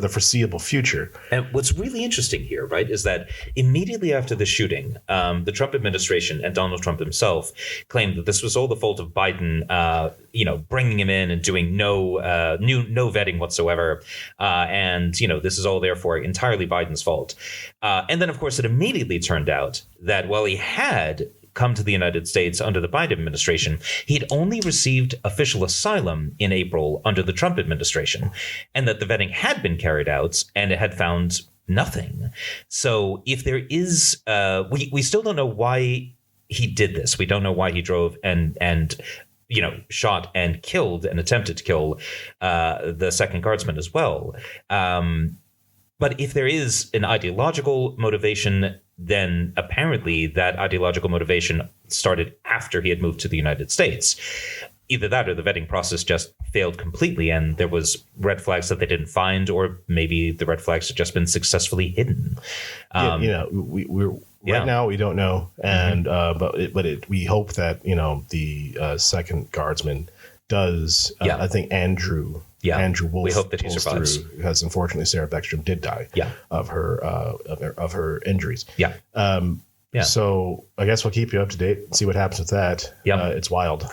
the foreseeable future. And what's really interesting here, right, is that immediately after the shooting, the Trump administration and Donald Trump himself claimed that this was all the fault of Biden, bringing him in and doing no vetting whatsoever. And this is all therefore entirely Biden's fault. And then, of course, it immediately turned out that while he had come to the United States under the Biden administration, he'd only received official asylum in April under the Trump administration, and that the vetting had been carried out and it had found nothing. So if there is, we still don't know why he did this. We don't know why he drove and shot and killed and attempted to kill the second guardsman as well. But if there is an ideological motivation, then apparently that ideological motivation started after he had moved to the United States. Either that or the vetting process just failed completely and there was red flags that they didn't find, or maybe the red flags have just been successfully hidden. We're right now we don't know, and we hope that the second guardsman does. I think Andrew Wolf. We hope that he survives. Because unfortunately Sarah Beckstrom did die of her injuries. So I guess we'll keep you up to date and see what happens with that. It's wild.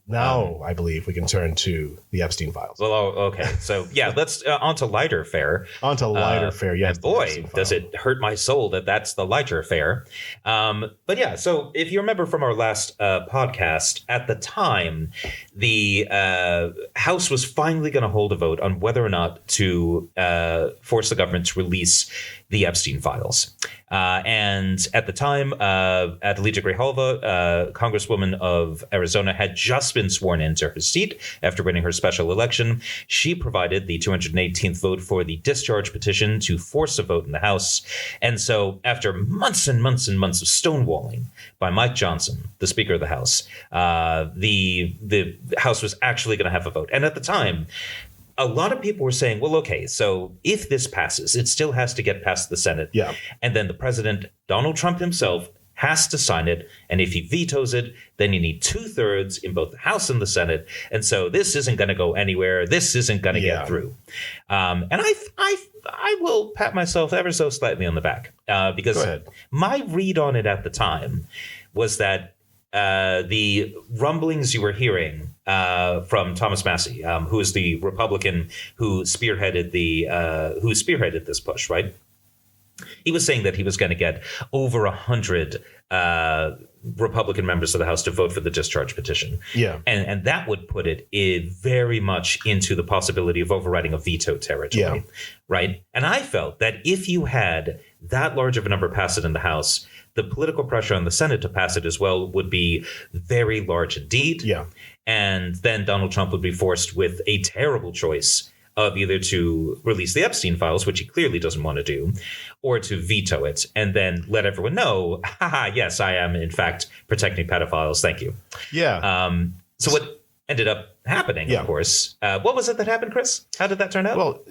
Now I believe we can turn to the Epstein Files. Well, okay. So let's on to lighter fare. Yes. And boy, does it hurt my soul that that's the lighter fare. So if you remember from our last podcast, at the time, the House was finally going to hold a vote on whether or not to force the government to release the Epstein Files. And at the time, Adelija Grijalva, Congresswoman of Arizona, had just been sworn into her seat after winning her special election. She provided the 218th vote for the discharge petition to force a vote in the House. And so after months and months and months of stonewalling by Mike Johnson, the Speaker of the House, the House was actually going to have a vote. And at the time, a lot of people were saying, well, okay, so if this passes, it still has to get past the Senate. Yeah. And then the president, Donald Trump himself, has to sign it. And if he vetoes it, then you need 2/3 in both the House and the Senate. And so this isn't going to go anywhere. This isn't going to get through. And I will pat myself ever so slightly on the back because my read on it at the time was that the rumblings you were hearing from Thomas Massey, who is the Republican who spearheaded this push, right? He was saying that he was going to get over 100 Republican members of the House to vote for the discharge petition. Yeah. And that would put it very much into the possibility of overriding a veto territory. Yeah. Right. And I felt that if you had that large of a number pass it in the House, the political pressure on the Senate to pass it as well would be very large indeed. Yeah. And then Donald Trump would be forced with a terrible choice of either to release the Epstein Files, which he clearly doesn't want to do, or to veto it and then let everyone know, haha, yes, I am, in fact, protecting pedophiles. Thank you. Yeah. So what ended up happening, of course, what was it that happened, Chris? How did that turn out? Well,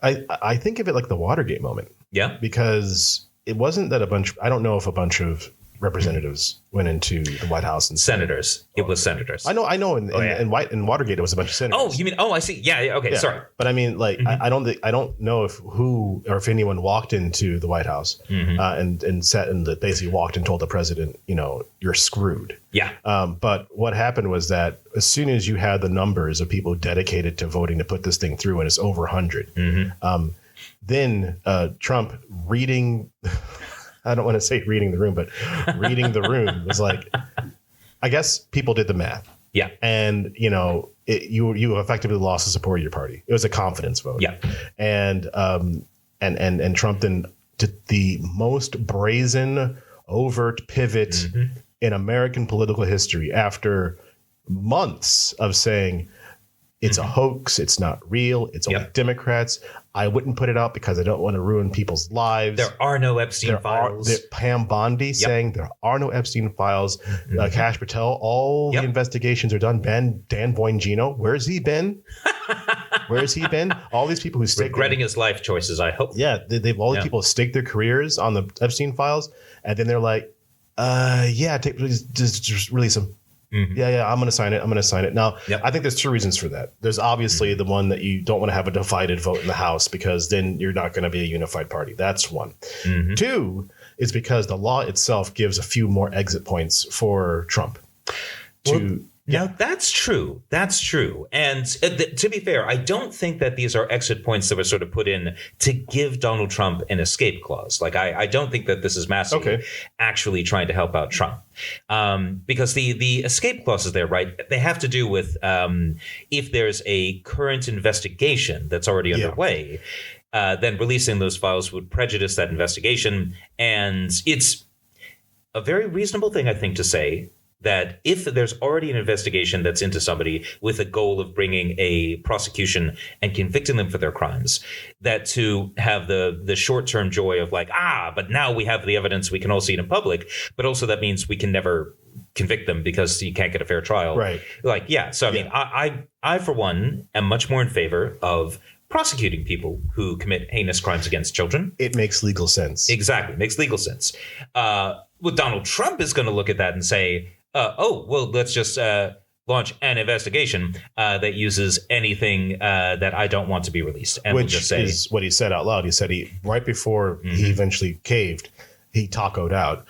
I think of it like the Watergate moment. Yeah. Because it wasn't that I don't know if a bunch of representatives went into the White House and senators. It was senators. I know. In Watergate, it was a bunch of senators. Oh, you mean? Oh, I see. Yeah. Okay. Yeah. Sorry. But I mean, like, I don't know if anyone walked into the White House and sat and basically walked and told the president, you're screwed. Yeah. But what happened was that as soon as you had the numbers of people dedicated to voting to put this thing through, and it's over 100, then Trump reading. I don't want to say reading the room, but reading the room was like, I guess people did the math. Yeah. And, you effectively lost the support of your party. It was a confidence vote. Yeah. And Trump then did the most brazen, overt pivot in American political history after months of saying it's a hoax. It's not real. It's only Democrats. I wouldn't put it out because I don't want to ruin people's lives. There are no Epstein files. Pam Bondi saying there are no Epstein files. Kash Patel, all the investigations are done. Dan Bongino, where's he been? Where's he been? All these people who regretting his life choices, I hope. Yeah, they've all these people staked their careers on the Epstein files, and then they're like, just release them. Yeah, I'm going to sign it. Now, I think there's two reasons for that. There's obviously the one that you don't want to have a divided vote in the House because then you're not going to be a unified party. That's one. Two is because the law itself gives a few more exit points for Trump. Now, that's true. That's true. And to be fair, I don't think that these are exit points that were sort of put in to give Donald Trump an escape clause. Like, I don't think that this is Massey actually trying to help out Trump. Because the escape clauses there, right, they have to do with if there's a current investigation that's already underway, then releasing those files would prejudice that investigation. And it's a very reasonable thing, I think, to say that if there's already an investigation that's into somebody with a goal of bringing a prosecution and convicting them for their crimes, that to have the short-term joy of like, but now we have the evidence, we can all see it in public, but also that means we can never convict them because you can't get a fair trial. Right. Like, yeah. So, I mean, I, for one, am much more in favor of prosecuting people who commit heinous crimes against children. It makes legal sense. Exactly. It makes legal sense. Donald Trump is going to look at that and say, let's just launch an investigation that uses anything that I don't want to be released. And which we'll just say, is what he said out loud. He said right before he eventually caved, he tacoed out.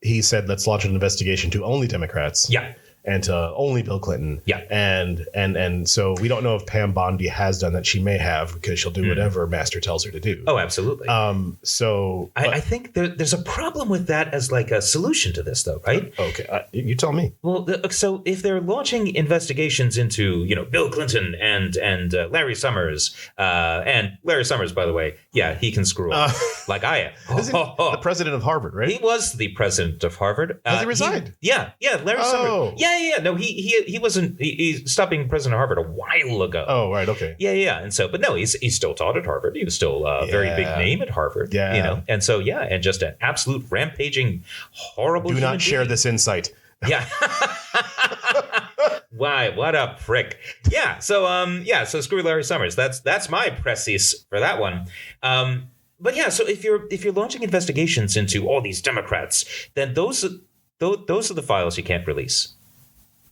He said, let's launch an investigation to only Democrats. Yeah. And to only Bill Clinton. Yeah. And so we don't know if Pam Bondi has done that. She may have because she'll do whatever Master tells her to do. Oh, absolutely. I think there's a problem with that as like a solution to this, though, right? Okay. You tell me. Well, so if they're launching investigations into, Bill Clinton and Larry Summers, and Larry Summers, by the way, he can screw up like I am. The president of Harvard, right? He was the president of Harvard. Has he resigned? Larry Summers. Yeah. No, he wasn't. He stopped being president of Harvard a while ago. Oh, right. Okay. Yeah. And so, but no, he's still taught at Harvard. He was still a very big name at Harvard. Yeah. And so, and just an absolute rampaging, horrible. Do not share this insight. Yeah. Why? What a prick. Yeah. So, So screw Larry Summers. That's my precis for that one. But yeah. So if you're launching investigations into all these Democrats, then those are the files you can't release.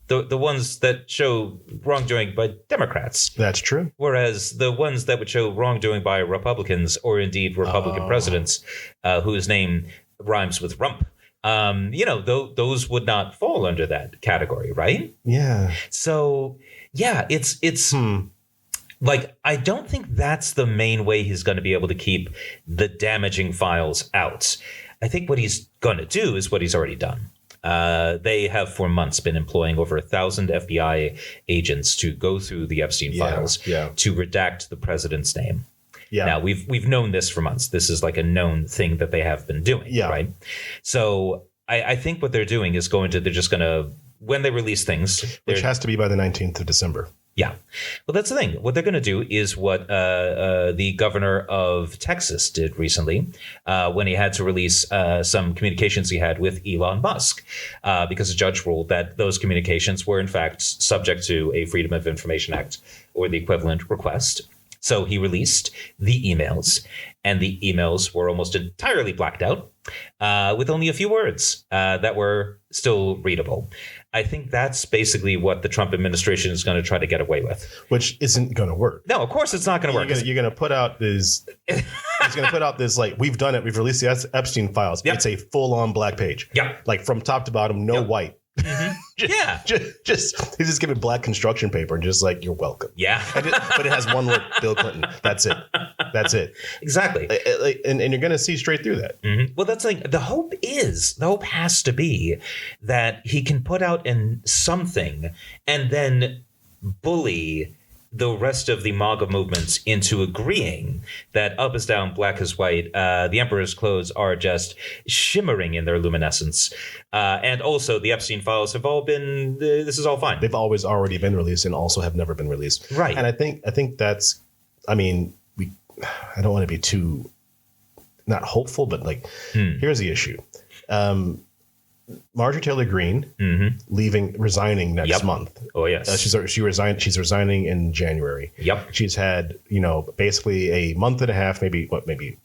The ones that show wrongdoing by Democrats. That's true. Whereas the ones that would show wrongdoing by Republicans or indeed Republican presidents whose name rhymes with rump, those would not fall under that category, right? Yeah. So, yeah, it's like, I don't think that's the main way he's going to be able to keep the damaging files out. I think what he's going to do is what he's already done. They have for months been employing over 1,000 FBI agents to go through the Epstein files to redact the president's name. Yeah. Now, we've known this for months. This is like a known thing that they have been doing, right? So I think what they're doing is they're just going to, when they release things. Which has to be by the 19th of December. Yeah. Well, that's the thing. What they're going to do is what the governor of Texas did recently when he had to release some communications he had with Elon Musk, because a judge ruled that those communications were, in fact, subject to a Freedom of Information Act or the equivalent request. So he released the emails, and the emails were almost entirely blacked out with only a few words that were still readable. I think that's basically what the Trump administration is going to try to get away with. Which isn't going to work. No, of course it's not going to work. You're going to put out this, he's going to put out this, like, we've done it. We've released the Epstein files. Yep. It's a full-on black page. Yeah. Like, from top to bottom, no white. Mm-hmm. He's just giving black construction paper and just like, you're welcome. Yeah. But it has one word, Bill Clinton. That's it. Exactly. And you're going to see straight through that. Mm-hmm. Well, that's like, the hope has to be that he can put out in something and then bully the rest of the MAGA movements into agreeing that up is down, black is white, the emperor's clothes are just shimmering in their luminescence. And also the Epstein files have all been, this is all fine. They've always already been released and also have never been released. Right. And I think that's, I mean, I don't want to be too, not hopeful, but like, here's the issue. Marjorie Taylor Greene resigning next month. Oh yes, she's resigning in January. Yep. She's had basically a month and a half, maybe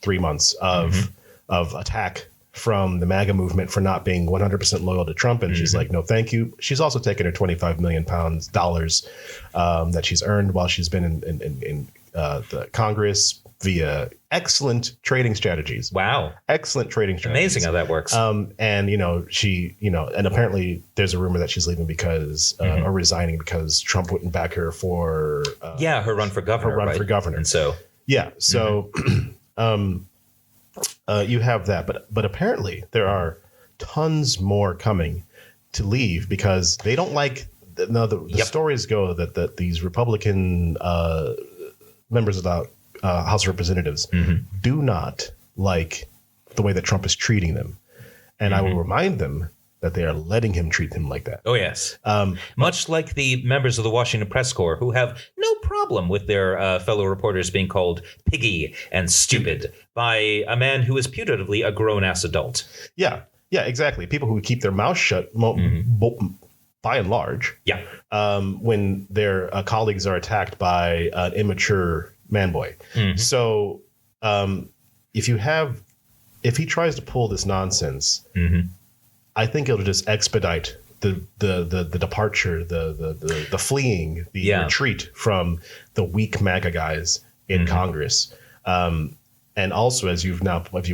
3 months of attack from the MAGA movement for not being 100% loyal to Trump, and she's like, no, thank you. She's also taken her $25 million that she's earned while she's been in the Congress via excellent trading strategies. Wow. Excellent trading strategies. Amazing how that works. And, she, and apparently there's a rumor that she's leaving because, or resigning because Trump wouldn't back her for. Her run for governor. For governor. And so. Yeah. So you have that. But apparently there are tons more coming to leave because they don't like. The stories go that these Republican members of the House of Representatives do not like the way that Trump is treating them. And I will remind them that they are letting him treat them like that. Oh, yes. Much like the members of the Washington Press Corps who have no problem with their fellow reporters being called piggy and stupid by a man who is putatively a grown-ass adult. Yeah, exactly. People who keep their mouth shut by and large. Yeah. When their colleagues are attacked by an immature man boy. So if he tries to pull this nonsense, I think it'll just expedite the departure, the fleeing, the retreat from the weak MAGA guys in Congress. And also, as you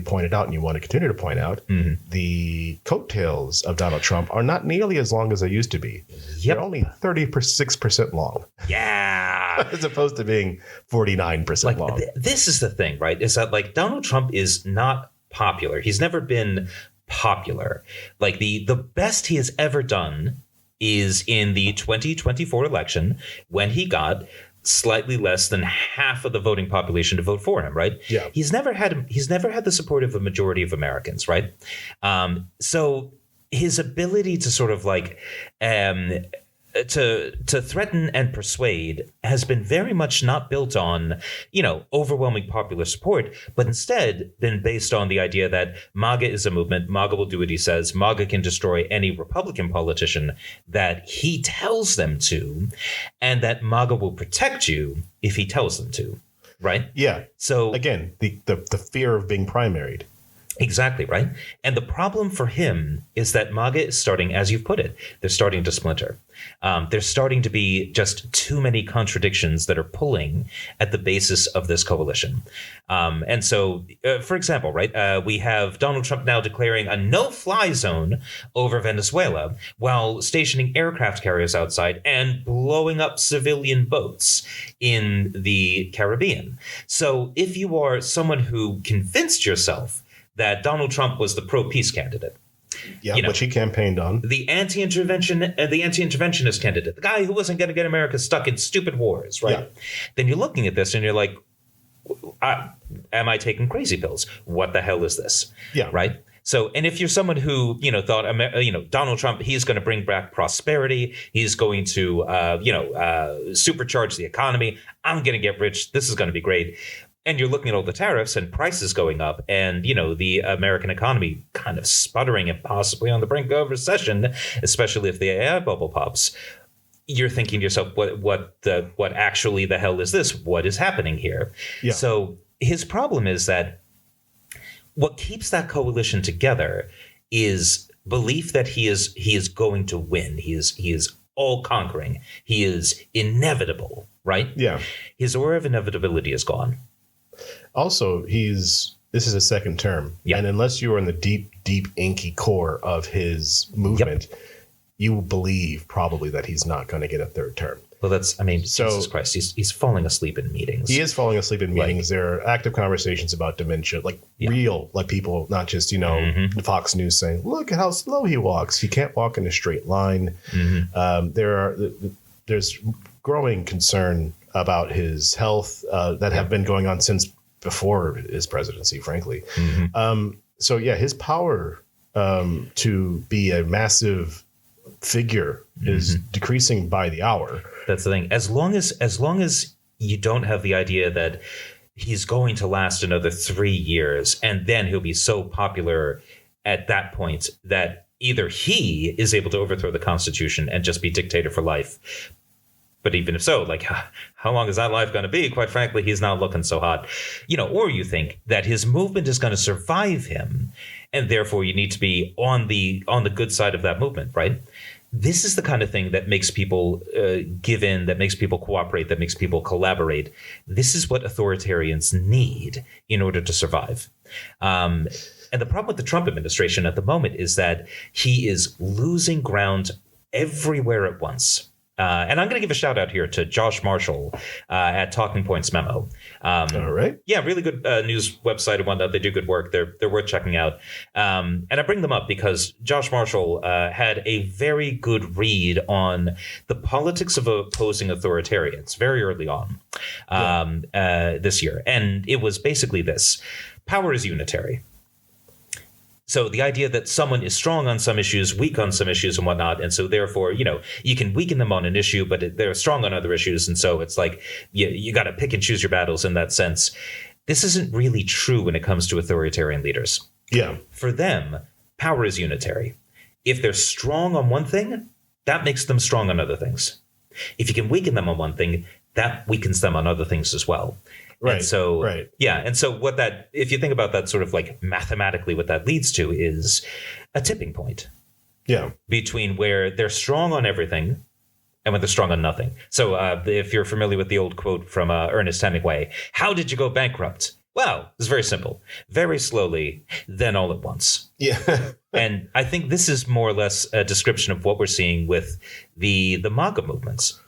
pointed out, and you want to continue to point out, the coattails of Donald Trump are not nearly as long as they used to be. Yep. They're only 36% long. Yeah. As opposed to being 49% long. This is the thing, right? Is that like Donald Trump is not popular. He's never been popular. Like the best he has ever done is in the 2024 election when he got slightly less than half of the voting population to vote for him, right? Yeah. He's never had the support of a majority of Americans, right? So his ability to sort of like to threaten and persuade has been very much not built on, overwhelming popular support, but instead been based on the idea that MAGA is a movement. MAGA will do what he says. MAGA can destroy any Republican politician that he tells them to, and that MAGA will protect you if he tells them to. Right? Yeah. So again, the fear of being primaried. Exactly, right? And the problem for him is that MAGA is starting, as you've put it, they're starting to splinter. There's starting to be just too many contradictions that are pulling at the basis of this coalition. And so, for example, right, we have Donald Trump now declaring a no-fly zone over Venezuela while stationing aircraft carriers outside and blowing up civilian boats in the Caribbean. So if you are someone who convinced yourself that Donald Trump was the pro-peace candidate. Yeah, which he campaigned on. The anti-interventionist candidate, the guy who wasn't going to get America stuck in stupid wars, right? Yeah. Then you're looking at this and you're like, am I taking crazy pills? What the hell is this? Yeah. Right? So, and if you're someone who, thought, Donald Trump, he's going to bring back prosperity. He's going to, supercharge the economy. I'm going to get rich. This is going to be great. And you're looking at all the tariffs and prices going up and, the American economy kind of sputtering and possibly on the brink of recession, especially if the AI bubble pops. You're thinking to yourself, what actually the hell is this? What is happening here? Yeah. So his problem is that what keeps that coalition together is belief that he is going to win. He is all conquering. He is inevitable, right? Yeah. His aura of inevitability is gone. Also, this is a second term. Yeah. And unless you are in the deep, deep, inky core of his movement, you believe probably that he's not going to get a third term. Well, Jesus Christ, he's falling asleep in meetings. He is falling asleep in meetings. There are active conversations about dementia, real, people, not just, Fox News saying, look at how slow he walks. He can't walk in a straight line. Mm-hmm. There's growing concern about his health that have been going on since before his presidency, frankly. Mm-hmm. His power to be a massive figure is decreasing by the hour. That's the thing. As long as you don't have the idea that he's going to last another 3 years and then he'll be so popular at that point that either he is able to overthrow the Constitution and just be dictator for life. But even if so, how long is that life going to be? Quite frankly, he's not looking so hot. Or you think that his movement is going to survive him, and therefore you need to be on the good side of that movement, right? This is the kind of thing that makes people give in, that makes people cooperate, that makes people collaborate. This is what authoritarians need in order to survive. And the problem with the Trump administration at the moment is that he is losing ground everywhere at once. And I'm going to give a shout out here to Josh Marshall at Talking Points Memo. All right. Yeah, really good news website and whatnot. They do good work. They're worth checking out. And I bring them up because Josh Marshall had a very good read on the politics of opposing authoritarians very early on this year. And it was basically this: power is unitary. So the idea that someone is strong on some issues, weak on some issues and whatnot. And so therefore, you can weaken them on an issue, but they're strong on other issues. And so it's like you got to pick and choose your battles in that sense. This isn't really true when it comes to authoritarian leaders. Yeah. For them, power is unitary. If they're strong on one thing, that makes them strong on other things. If you can weaken them on one thing, that weakens them on other things as well. Right. And so, and so if you think about that sort of mathematically, what that leads to is a tipping point. Yeah. Between where they're strong on everything and when they're strong on nothing. So if you're familiar with the old quote from Ernest Hemingway, how did you go bankrupt? Well, it's very simple. Very slowly, then all at once. Yeah. And I think this is more or less a description of what we're seeing with the MAGA movements.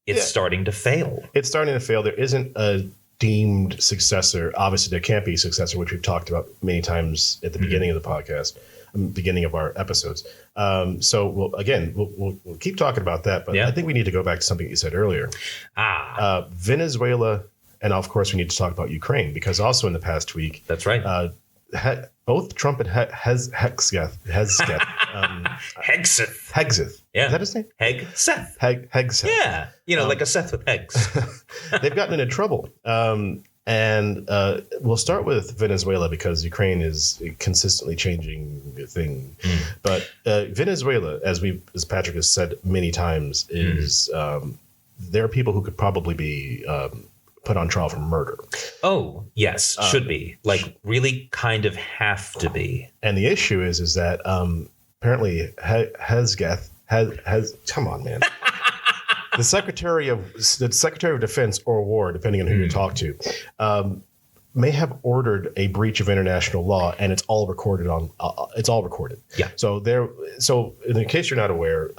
It's starting to fail. It's starting to fail. There isn't a deemed successor. Obviously, there can't be a successor, which we've talked about many times at the beginning of the podcast, beginning of our episodes. So we'll keep talking about that. But I think we need to go back to something you said earlier. Venezuela, and of course, we need to talk about Ukraine, because also in the past week, that's right. Both Trump and Hegseth. Hegseth. Yeah. Is that his name? Hegseth. Hegseth. Yeah. Like a Seth with eggs. They've gotten into trouble. And we'll start with Venezuela, because Ukraine is a consistently changing thing. But Venezuela, as Patrick has said many times, is there are people who could probably be put on trial for murder. Oh, yes, should be. Like, really kind of have to be. And the issue is that apparently Hesketh has come on, man. The Secretary of Defense or War, depending on who you talk to, may have ordered a breach of international law, and it's all recorded on. It's all recorded. Yeah. So in case you're not aware,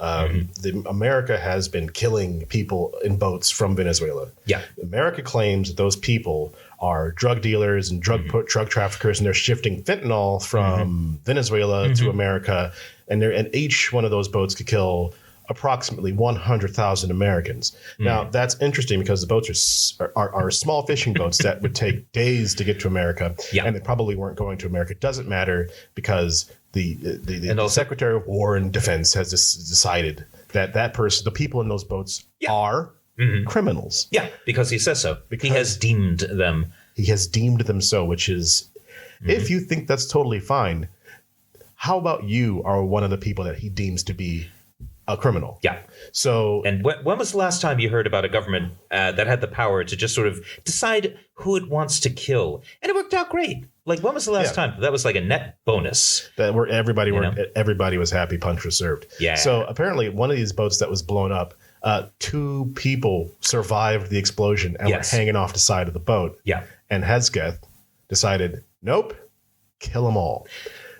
America has been killing people in boats from Venezuela. Yeah. America claims that those people are drug dealers and drug traffickers, and they're shifting fentanyl from Venezuela to America, and each one of those boats could kill approximately 100,000 Americans. Now, that's interesting because the boats are small fishing boats that would take days to get to America, and they probably weren't going to America. It doesn't matter because the Secretary of War and Defense has decided that the people in those boats are criminals. Yeah, because he says so. He has deemed them. He has deemed them so, which is, if you think that's totally fine, how about you are one of the people that he deems to be a criminal? Yeah. So, and when was the last time you heard about a government that had the power to just sort of decide who it wants to kill? And it worked out great. Like, when was the last time? That was like a net bonus. That where everybody was happy, punch was served. Yeah. So apparently one of these boats that was blown up, 2 people survived the explosion and were hanging off the side of the boat. Yeah. And Hesketh decided, nope, kill them all.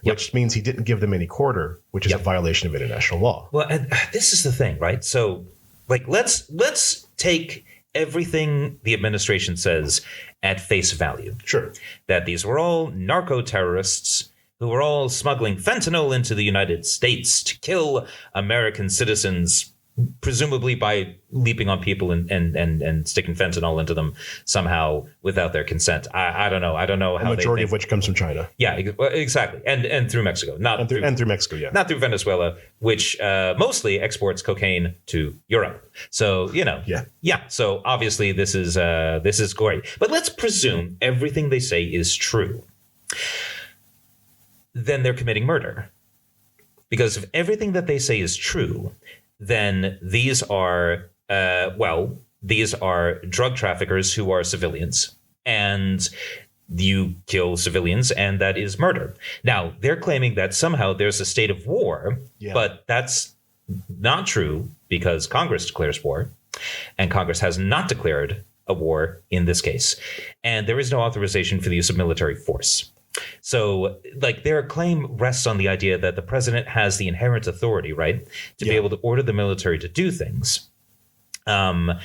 Which means he didn't give them any quarter, which is a violation of international law. Well, and this is the thing, right? So, like, let's take everything the administration says at face value. Sure. That these were all narco-terrorists who were all smuggling fentanyl into the United States to kill American citizens, presumably by leaping on people and sticking fentanyl into them somehow without their consent. I don't know. I don't know how. The majority of which comes from China. Yeah, exactly, and through Mexico, through Mexico, yeah, not through Venezuela, which mostly exports cocaine to Europe. So yeah. So obviously this is great. But let's presume everything they say is true. Then they're committing murder, because if everything that they say is true, then these are drug traffickers who are civilians, and you kill civilians, and that is murder. Now, they're claiming that somehow there's a state of war, but that's not true because Congress declares war, and Congress has not declared a war in this case, and there is no authorization for the use of military force. So, like, their claim rests on the idea that the president has the inherent authority, right, to be able to order the military to do things. And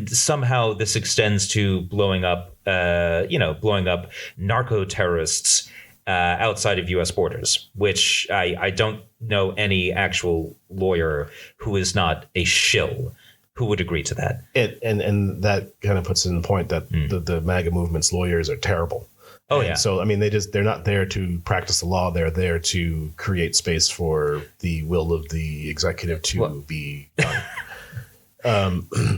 somehow this extends to blowing up narco terrorists outside of U.S. borders, which I don't know any actual lawyer who is not a shill who would agree to that. And that kind of puts in the point that the MAGA movement's lawyers are terrible. Oh, yeah. So, I mean, they're not there to practice the law. They're there to create space for the will of the executive to be done.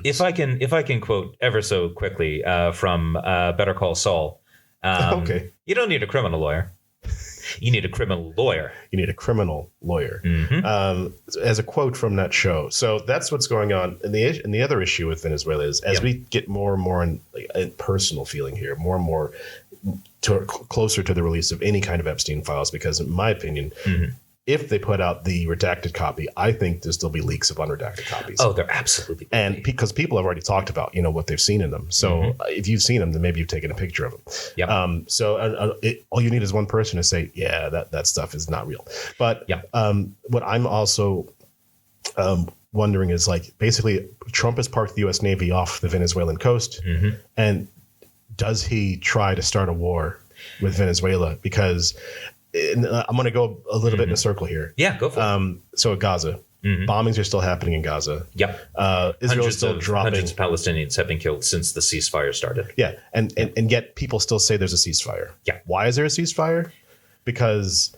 If I can quote ever so quickly from Better Call Saul. Okay. You don't need a criminal lawyer. You need a criminal lawyer. You need a criminal lawyer. As a quote from that show. So that's what's going on. And the other issue with Venezuela is as we get more and more in personal feeling here, more and more closer to the release of any kind of Epstein files, because in my opinion, if they put out the redacted copy, I think there'll still be leaks of unredacted copies. Oh, there absolutely will be. Because people have already talked about, what they've seen in them. So if you've seen them, then maybe you've taken a picture of them. Yep. All you need is one person to say, yeah, that stuff is not real. But what I'm also wondering is, like, basically Trump has parked the U.S. Navy off the Venezuelan coast. And does he try to start a war with Venezuela? Because I'm going to go a little bit in a circle here. Yeah, go for it. So Gaza, bombings are still happening in Gaza. Yep. Israel's still dropping. Hundreds of Palestinians have been killed since the ceasefire started. Yeah, and yet people still say there's a ceasefire. Yeah. Why is there a ceasefire? Because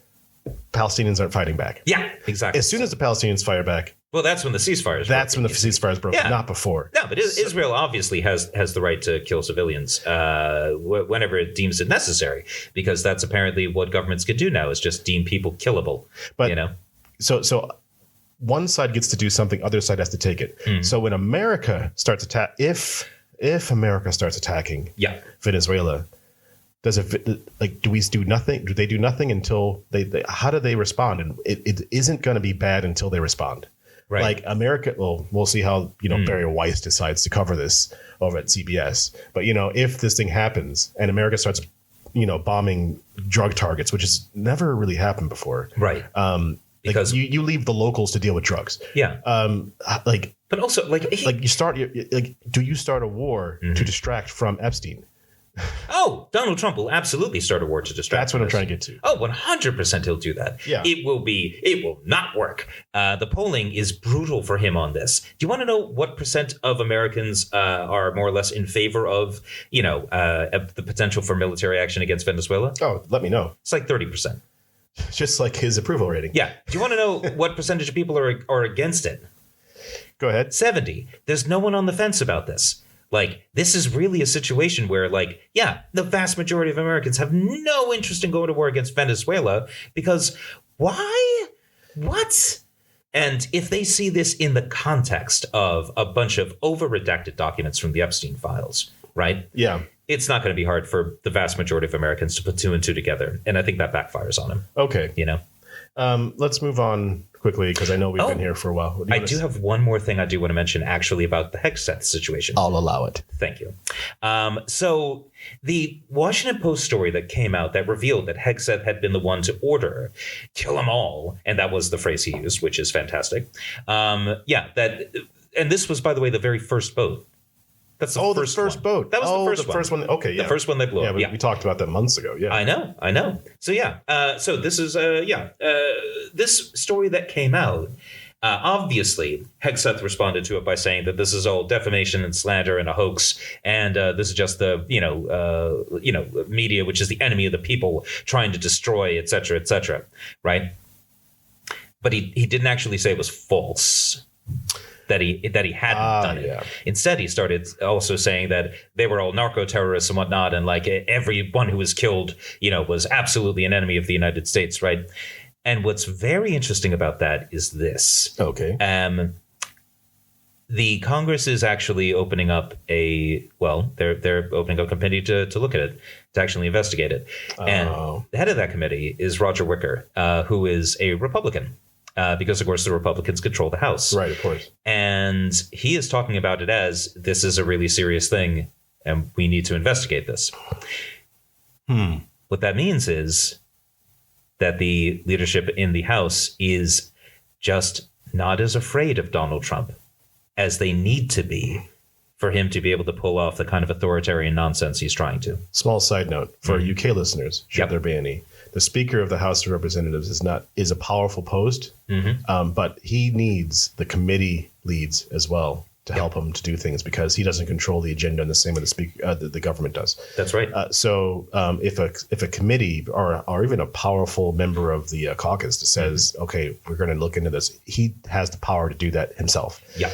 Palestinians aren't fighting back. Yeah, exactly. As soon as the Palestinians fire back, well, that's when the ceasefire is broken. That's when the ceasefire is broken, not before. No, but Israel obviously has the right to kill civilians whenever it deems it necessary, because that's apparently what governments can do now, is just deem people killable. But so one side gets to do something, other side has to take it. So when America starts if if America starts attacking Venezuela, do we do nothing? Do they do nothing until they how do they respond? And it isn't going to be bad until they respond. Right. Like America, well, we'll see how, Barry Weiss decides to cover this over at CBS. But, if this thing happens and America starts, bombing drug targets, which has never really happened before. Right. Because you leave the locals to deal with drugs. Yeah. But also do you start a war to distract from Epstein? Oh, Donald Trump will absolutely start a war to distract. That's what I'm trying to get to. Oh, 100% he'll do that. Yeah. It will not work. The polling is brutal for him on this. Do you want to know what percent of Americans are more or less in favor of, the potential for military action against Venezuela? Oh, let me know. It's like 30%. Just like his approval rating. Yeah. Do you want to know what percentage of people are against it? Go ahead. 70. There's no one on the fence about this. This is really a situation where, the vast majority of Americans have no interest in going to war against Venezuela because why? What? And if they see this in the context of a bunch of over-redacted documents from the Epstein Files, right? Yeah. It's not going to be hard for the vast majority of Americans to put two and two together. And I think that backfires on him. Okay. Let's move on quickly because I know we've been here for a while. I do have one more thing I do want to mention actually about the Hegseth situation. I'll allow it. Thank you. So the Washington Post story that came out that revealed that Hegseth had been the one to order kill them all. And that was the phrase he used, which is fantastic. And this was, by the way, the very first boat. That's the first boat. That was the first one. Okay, yeah. The first one they blew up. We talked about that months ago. Yeah, I know. So so this is this story that came out. Obviously, Hegseth responded to it by saying that this is all defamation and slander and a hoax, and this is just the media, which is the enemy of the people, trying to destroy, et cetera, right? But he didn't actually say it was false. That he hadn't done it. Yeah. Instead, he started also saying that they were all narco terrorists and whatnot, and everyone who was killed, was absolutely an enemy of the United States, right? And what's very interesting about that is this. Okay. The Congress is actually opening up they're opening up a committee to look at it, to actually investigate it. And the head of that committee is Roger Wicker, who is a Republican. Because, of course, the Republicans control the House. Right, of course. And he is talking about it as this is a really serious thing and we need to investigate this. What that means is that the leadership in the House is just not as afraid of Donald Trump as they need to be for him to be able to pull off the kind of authoritarian nonsense he's trying to. Small side note for UK listeners, should there be any. The Speaker of the House of Representatives is a powerful post, but he needs the committee leads as well to help him to do things because he doesn't control the agenda in the same way the government does. That's right. So if a committee or even a powerful member of the caucus says, okay, we're going to look into this, he has the power to do that himself. Yeah.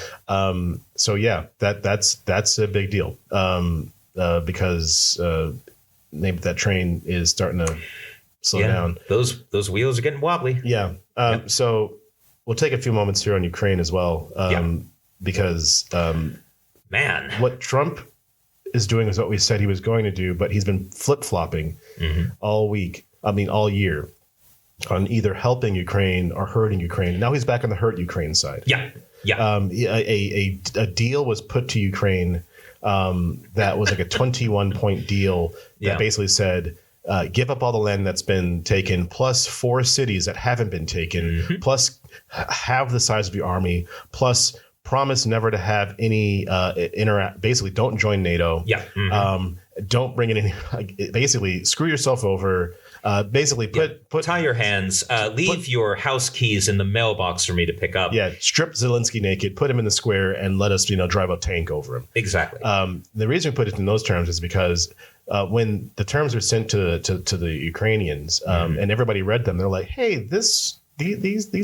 That's a big deal because maybe that train is starting to slow down. Those wheels are getting wobbly. Yeah. So we'll take a few moments here on Ukraine as well. Because what Trump is doing is what we said he was going to do, but he's been flip-flopping all year on either helping Ukraine or hurting Ukraine. Now he's back on the hurt Ukraine side. Yeah. A deal was put to Ukraine that was like a 21-point deal that basically said, give up all the land that's been taken, plus 4 cities that haven't been taken, plus halve the size of your army, plus promise never to have any basically don't join NATO. Don't bring in any, basically screw yourself over. Basically tie your hands, leave your house keys in the mailbox for me to pick up. Yeah. Strip Zelensky naked, put him in the square and let us, drive a tank over him. Exactly. The reason we put it in those terms is because when the terms were sent to the Ukrainians and everybody read them, they're like, hey, these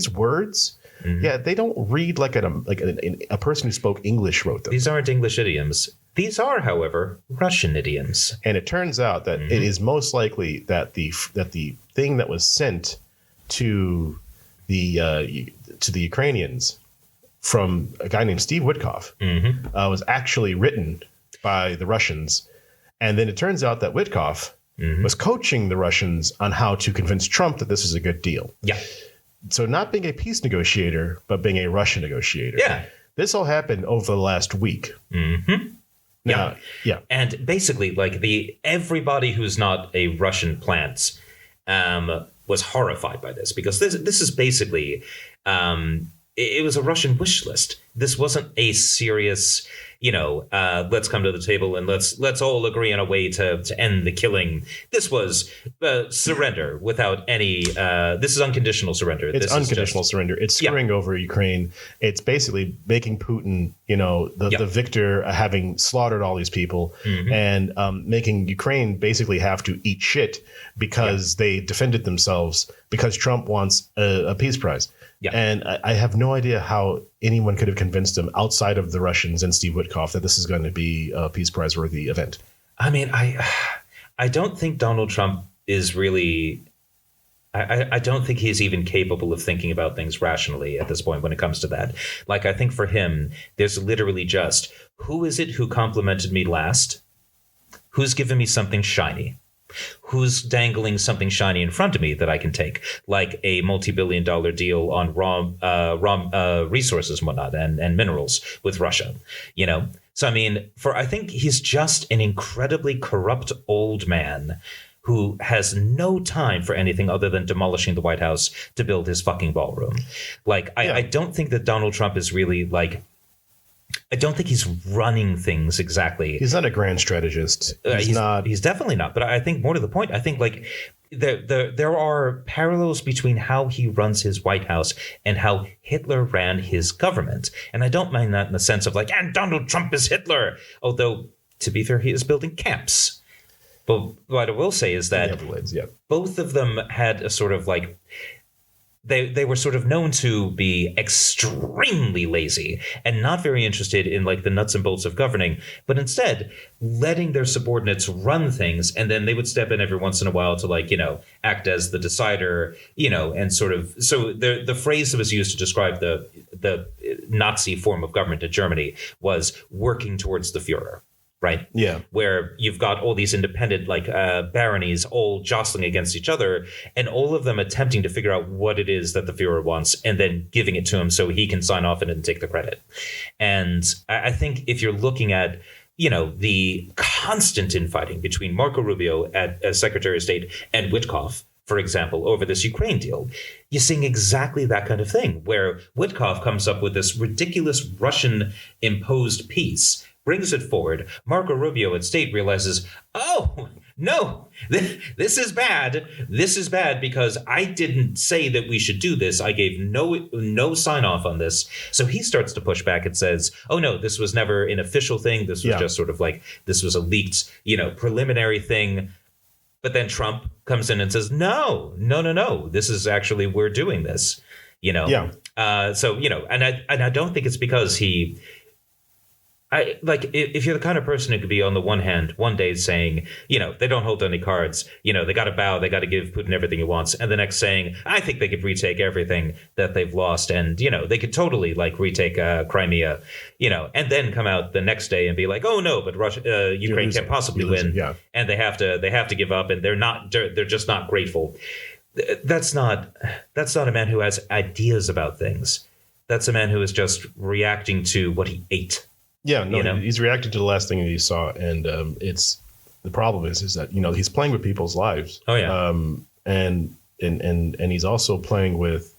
words, they don't read like a person who spoke English wrote them. These aren't English idioms. These are, however, Russian idioms. And it turns out that it is most likely that the thing that was sent to the Ukrainians from a guy named Steve Witkoff was actually written by the Russians. And then it turns out that Witkoff was coaching the Russians on how to convince Trump that this is a good deal. Yeah. So not being a peace negotiator, but being a Russian negotiator. Yeah. This all happened over the last week. Now, yeah. And basically, like everybody who's not a Russian plant was horrified by this, because this is basically it was a Russian wish list. This wasn't a serious, let's come to the table and let's all agree on a way to end the killing. This was surrender without any. This is unconditional surrender. It's unconditional surrender. It's screwing over Ukraine. It's basically making Putin, the victor, having slaughtered all these people, and making Ukraine basically have to eat shit because they defended themselves, because Trump wants a peace prize. Yeah. And I have no idea how anyone could have convinced him outside of the Russians and Steve Witkoff that this is going to be a Peace Prize worthy event. I mean, I don't think Donald Trump is really. I don't think he's even capable of thinking about things rationally at this point when it comes to that. Like, I think for him, there's literally just, who is it who complimented me last? Who's given me something shiny? Who's dangling something shiny in front of me that I can take, like a multi-billion-dollar deal on raw resources and whatnot, and minerals with Russia, So, I mean, I think he's just an incredibly corrupt old man who has no time for anything other than demolishing the White House to build his fucking ballroom. Like, I don't think that Donald Trump is really, like, I don't think he's running things exactly. He's not a grand strategist. He's definitely not. But I think more to the point, I think like there are parallels between how he runs his White House and how Hitler ran his government. And I don't mind that in the sense of like, and Donald Trump is Hitler. Although, to be fair, he is building camps. But what I will say is that both of them had a sort of like, they were sort of known to be extremely lazy and not very interested in like the nuts and bolts of governing, but instead letting their subordinates run things. And then they would step in every once in a while to like, act as the decider, and sort of. So the phrase that was used to describe the Nazi form of government in Germany was working towards the Führer. Right. Yeah. Where you've got all these independent like baronies all jostling against each other, and all of them attempting to figure out what it is that the Führer wants and then giving it to him so he can sign off on it and take the credit. And I think if you're looking at, the constant infighting between Marco Rubio as Secretary of State and Witkoff, for example, over this Ukraine deal, you're seeing exactly that kind of thing where Witkoff comes up with this ridiculous Russian imposed peace, brings it forward. Marco Rubio at State realizes, oh, no, this is bad. This is bad because I didn't say that we should do this. I gave no sign off on this. So he starts to push back and says, oh, no, this was never an official thing. This was just sort of like this was a leaked, preliminary thing. But then Trump comes in and says, no. This is actually, we're doing this, So, and I don't think it's because he. If you're the kind of person who could be on the one hand, one day saying, they don't hold any cards, they got to bow, they got to give Putin everything he wants. And the next saying, I think they could retake everything that they've lost. And, they could totally like retake Crimea, and then come out the next day and be like, oh, no, but Ukraine can't possibly win. Yeah. And they have to give up, and they're just not grateful. That's not a man who has ideas about things. That's a man who is just reacting to what he ate. Yeah, no, he's reacting to the last thing that he saw, and it's the problem is that he's playing with people's lives. Oh yeah, and he's also playing with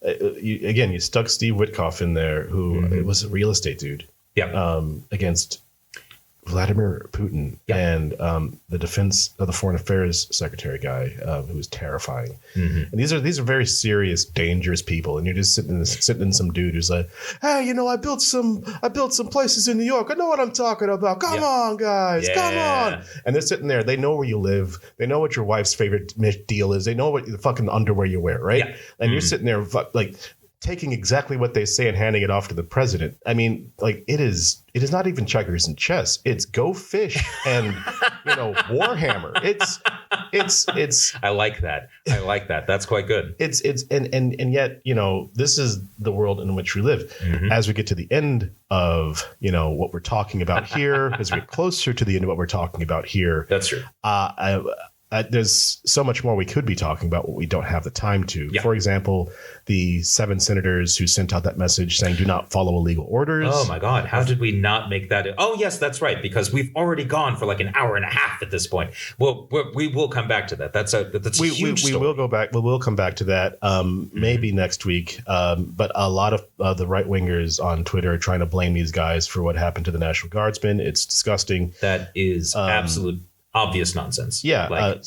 you stuck Steve Witkoff in there, who was a real estate dude. Yeah, against Vladimir Putin and the defense of the foreign affairs secretary guy, who was terrifying. And these are very serious, dangerous people. And you're just sitting in some dude who's like, hey, I built some places in New York. I know what I'm talking about. Come on, guys, come on. And they're sitting there. They know where you live. They know what your wife's favorite deal is. They know what the fucking underwear you wear, right? Yeah. And you're sitting there like taking exactly what they say and handing it off to the president. I mean, like it is not even checkers and chess. It's Go Fish and Warhammer. it's I like that. That's quite good. And yet, this is the world in which we live. As we get to the end of, what we're talking about here, as we get closer to the end of what we're talking about here. That's true. There's so much more we could be talking about what we don't have the time to. Yeah. For example, the 7 senators who sent out that message saying do not follow illegal orders. Oh my God. How did we not make that? Oh, yes, that's right. Because we've already gone for like an hour and a half at this point. Well, we will come back to that. That's a huge story. We will go back. We will come back to that maybe next week. But a lot of the right wingers on Twitter are trying to blame these guys for what happened to the National Guardsmen. It's disgusting. That is absolute obvious nonsense. Yeah. I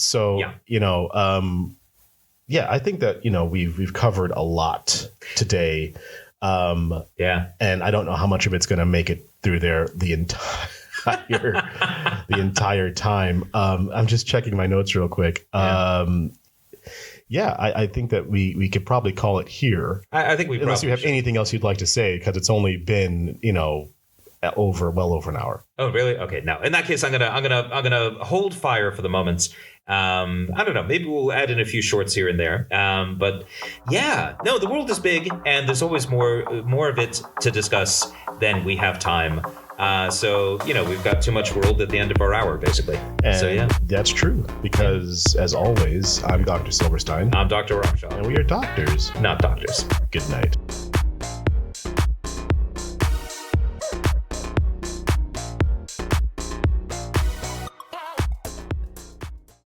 think that, we've covered a lot today. And I don't know how much of it's going to make it through there the entire time. I'm just checking my notes real quick. I think that we could probably call it here. I think unless you have anything else you'd like to say, because it's only been, well over an hour. Oh, really? Okay. Now, in that case, I'm gonna hold fire for the moment. I don't know. Maybe we'll add in a few shorts here and there. But yeah, no, the world is big, and there's always more of it to discuss than we have time. So we've got too much world at the end of our hour, basically. And so yeah, that's true. Because as always, I'm Dr. Silverstein. I'm Dr. Ramshaw. And we are doctors, not doctors. Good night.